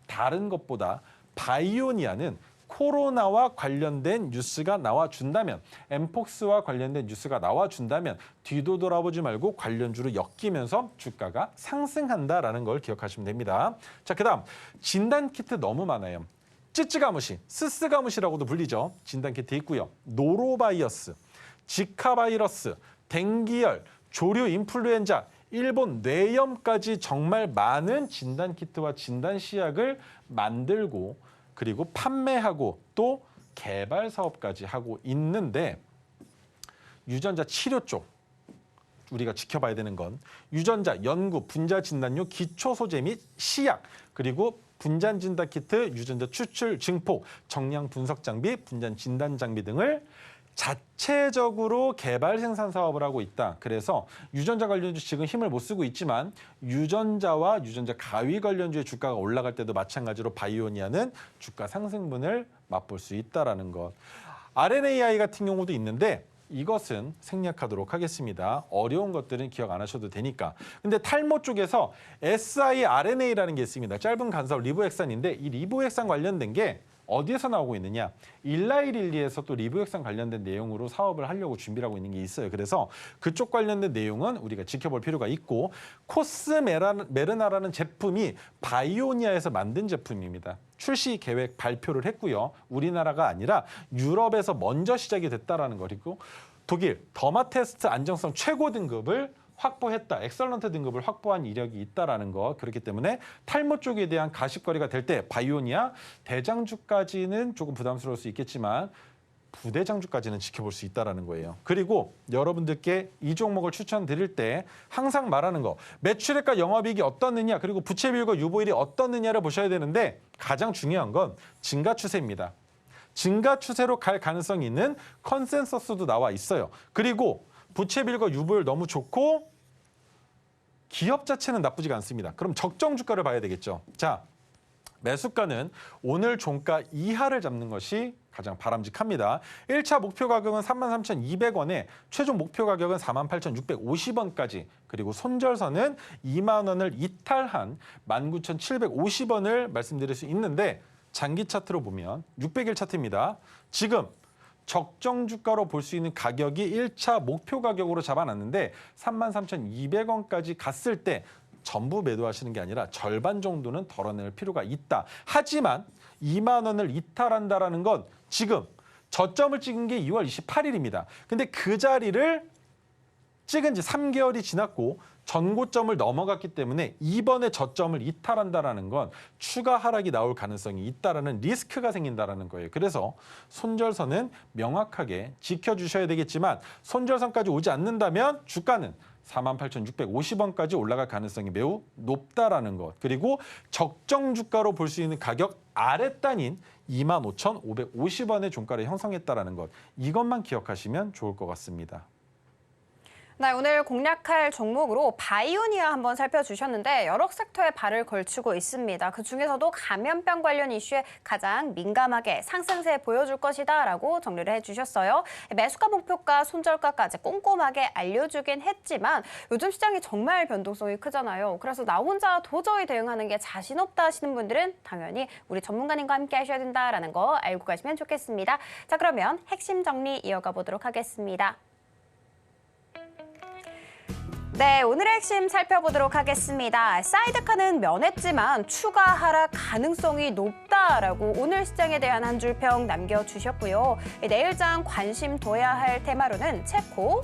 다른 것보다 바이오니아는 코로나와 관련된 뉴스가 나와준다면 엠폭스와 관련된 뉴스가 나와준다면 뒤도 돌아보지 말고 관련주로 엮이면서 주가가 상승한다라는 걸 기억하시면 됩니다. 자, 그다음 진단키트 너무 많아요. 찌찌가무시, 스스가무시라고도 불리죠. 진단키트 있고요. 노로바이러스, 지카 바이러스, 댕기열, 조류 인플루엔자, 일본 뇌염까지 정말 많은 진단키트와 진단시약을 만들고 그리고 판매하고 또 개발 사업까지 하고 있는데 유전자 치료 쪽 우리가 지켜봐야 되는 건 유전자, 연구, 분자 진단용 기초 소재 및 시약 그리고 분자 진단 키트, 유전자 추출, 증폭, 정량 분석 장비, 분자 진단 장비 등을 자체적으로 개발 생산 사업을 하고 있다. 그래서 유전자 관련주 지금 힘을 못 쓰고 있지만 유전자와 유전자 가위 관련주의 주가가 올라갈 때도 마찬가지로 바이오니아는 주가 상승분을 맛볼 수 있다라는 것. RNAi 같은 경우도 있는데 이것은 생략하도록 하겠습니다. 어려운 것들은 기억 안 하셔도 되니까. 근데 탈모 쪽에서 siRNA라는 게 있습니다. 짧은 간섭 리보핵산인데 이 리보핵산 관련된 게 어디에서 나오고 있느냐? 일라이릴리에서 또 리보핵산 관련된 내용으로 사업을 하려고 준비를 하고 있는 게 있어요. 그래서 그쪽 관련된 내용은 우리가 지켜볼 필요가 있고 코스메르나라는 제품이 바이오니아에서 만든 제품입니다. 출시 계획 발표를 했고요. 우리나라가 아니라 유럽에서 먼저 시작이 됐다라는 거리고 독일 더마테스트 안정성 최고 등급을 확보했다. 엑설런트 등급을 확보한 이력이 있다라는 거. 그렇기 때문에 탈모 쪽에 대한 가십거리가 될 때 바이오니아 대장주까지는 조금 부담스러울 수 있겠지만 부대장주까지는 지켜볼 수 있다라는 거예요. 그리고 여러분들께 이 종목을 추천드릴 때 항상 말하는 거 매출액과 영업이익이 어떻느냐 그리고 부채비율과 유보율이 어떻느냐를 보셔야 되는데 가장 중요한 건 증가 추세입니다. 증가 추세로 갈 가능성이 있는 컨센서스도 나와 있어요. 그리고 부채비율과 유보율 너무 좋고 기업 자체는 나쁘지가 않습니다. 그럼 적정 주가를 봐야 되겠죠. 자, 매수가는 오늘 종가 이하를 잡는 것이 가장 바람직합니다. 1차 목표 가격은 33,200원에 최종 목표 가격은 48,650원까지 그리고 손절선은 2만 원을 이탈한 19,750원을 말씀드릴 수 있는데 장기 차트로 보면 600일 차트입니다. 지금 적정 주가로 볼 수 있는 가격이 1차 목표 가격으로 잡아놨는데 33,200원까지 갔을 때 전부 매도하시는 게 아니라 절반 정도는 덜어낼 필요가 있다. 하지만 2만 원을 이탈한다라는 건 지금 저점을 찍은 게 2월 28일입니다. 근데 그 자리를 찍은 지 3개월이 지났고 전고점을 넘어갔기 때문에 이번에 저점을 이탈한다라는 건 추가 하락이 나올 가능성이 있다라는 리스크가 생긴다라는 거예요. 그래서 손절선은 명확하게 지켜주셔야 되겠지만 손절선까지 오지 않는다면 주가는 48,650원까지 올라갈 가능성이 매우 높다라는 것. 그리고 적정 주가로 볼 수 있는 가격 아랫단인 25,550원의 종가를 형성했다라는 것. 이것만 기억하시면 좋을 것 같습니다. 네, 오늘 공략할 종목으로 바이오니아 한번 살펴주셨는데 여러 섹터에 발을 걸치고 있습니다. 그중에서도 감염병 관련 이슈에 가장 민감하게 상승세 보여줄 것이다 라고 정리를 해주셨어요. 매수가 목표가 손절가까지 꼼꼼하게 알려주긴 했지만 요즘 시장이 정말 변동성이 크잖아요. 그래서 나 혼자 도저히 대응하는 게 자신 없다 하시는 분들은 당연히 우리 전문가님과 함께 하셔야 된다라는 거 알고 가시면 좋겠습니다. 자, 그러면 핵심 정리 이어가 보도록 하겠습니다. 네, 오늘의 핵심 살펴보도록 하겠습니다. 사이드카는 면했지만 추가 하락 가능성이 높다라고 오늘 시장에 대한 한 줄 평 남겨주셨고요. 내일장 관심 둬야 할 테마로는 체코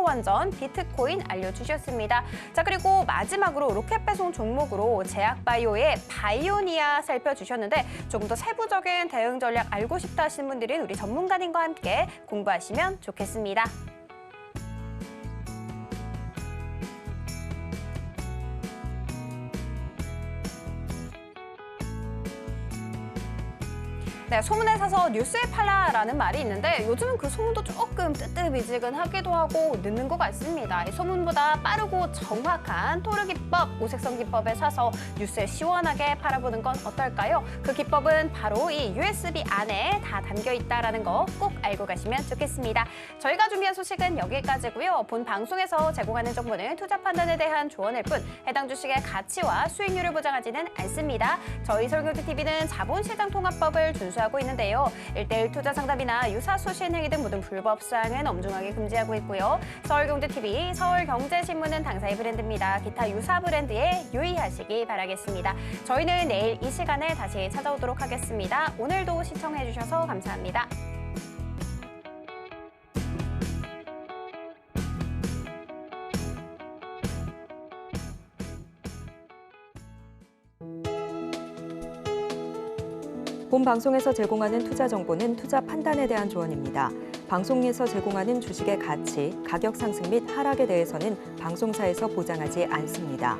완전, 비트코인 알려주셨습니다. 자, 그리고 마지막으로 로켓 배송 종목으로 제약바이오의 바이오니아 살펴주셨는데 조금 더 세부적인 대응 전략 알고 싶다 하시는 분들은 우리 전문가님과 함께 공부하시면 좋겠습니다. 네, 소문에 사서 뉴스에 팔라라는 말이 있는데 요즘은 그 소문도 조금 뜨뜻미지근하기도 하고 늦는 것 같습니다. 이 소문보다 빠르고 정확한 토르 기법, 오색성 기법에 사서 뉴스에 시원하게 팔아보는 건 어떨까요? 그 기법은 바로 이 USB 안에 다 담겨 있다라는 거 꼭 알고 가시면 좋겠습니다. 저희가 준비한 소식은 여기까지고요. 본 방송에서 제공하는 정보는 투자 판단에 대한 조언일 뿐 해당 주식의 가치와 수익률을 보장하지는 않습니다. 저희 서울경제TV는 자본시장통합법을 준수하고 있는데요. 1:1 투자 상담이나 유사 수신 행위 등 모든 불법 사항은 엄중하게 금지하고 있고요. 서울경제TV, 서울경제신문은 당사의 브랜드입니다. 기타 유사 브랜드에 유의하시기 바라겠습니다. 저희는 내일 이 시간에 다시 찾아오도록 하겠습니다. 오늘도 시청해주셔서 감사합니다. 본 방송에서 제공하는 투자 정보는 투자 판단에 대한 조언입니다. 방송에서 제공하는 주식의 가치, 가격 상승 및 하락에 대해서는 방송사에서 보장하지 않습니다.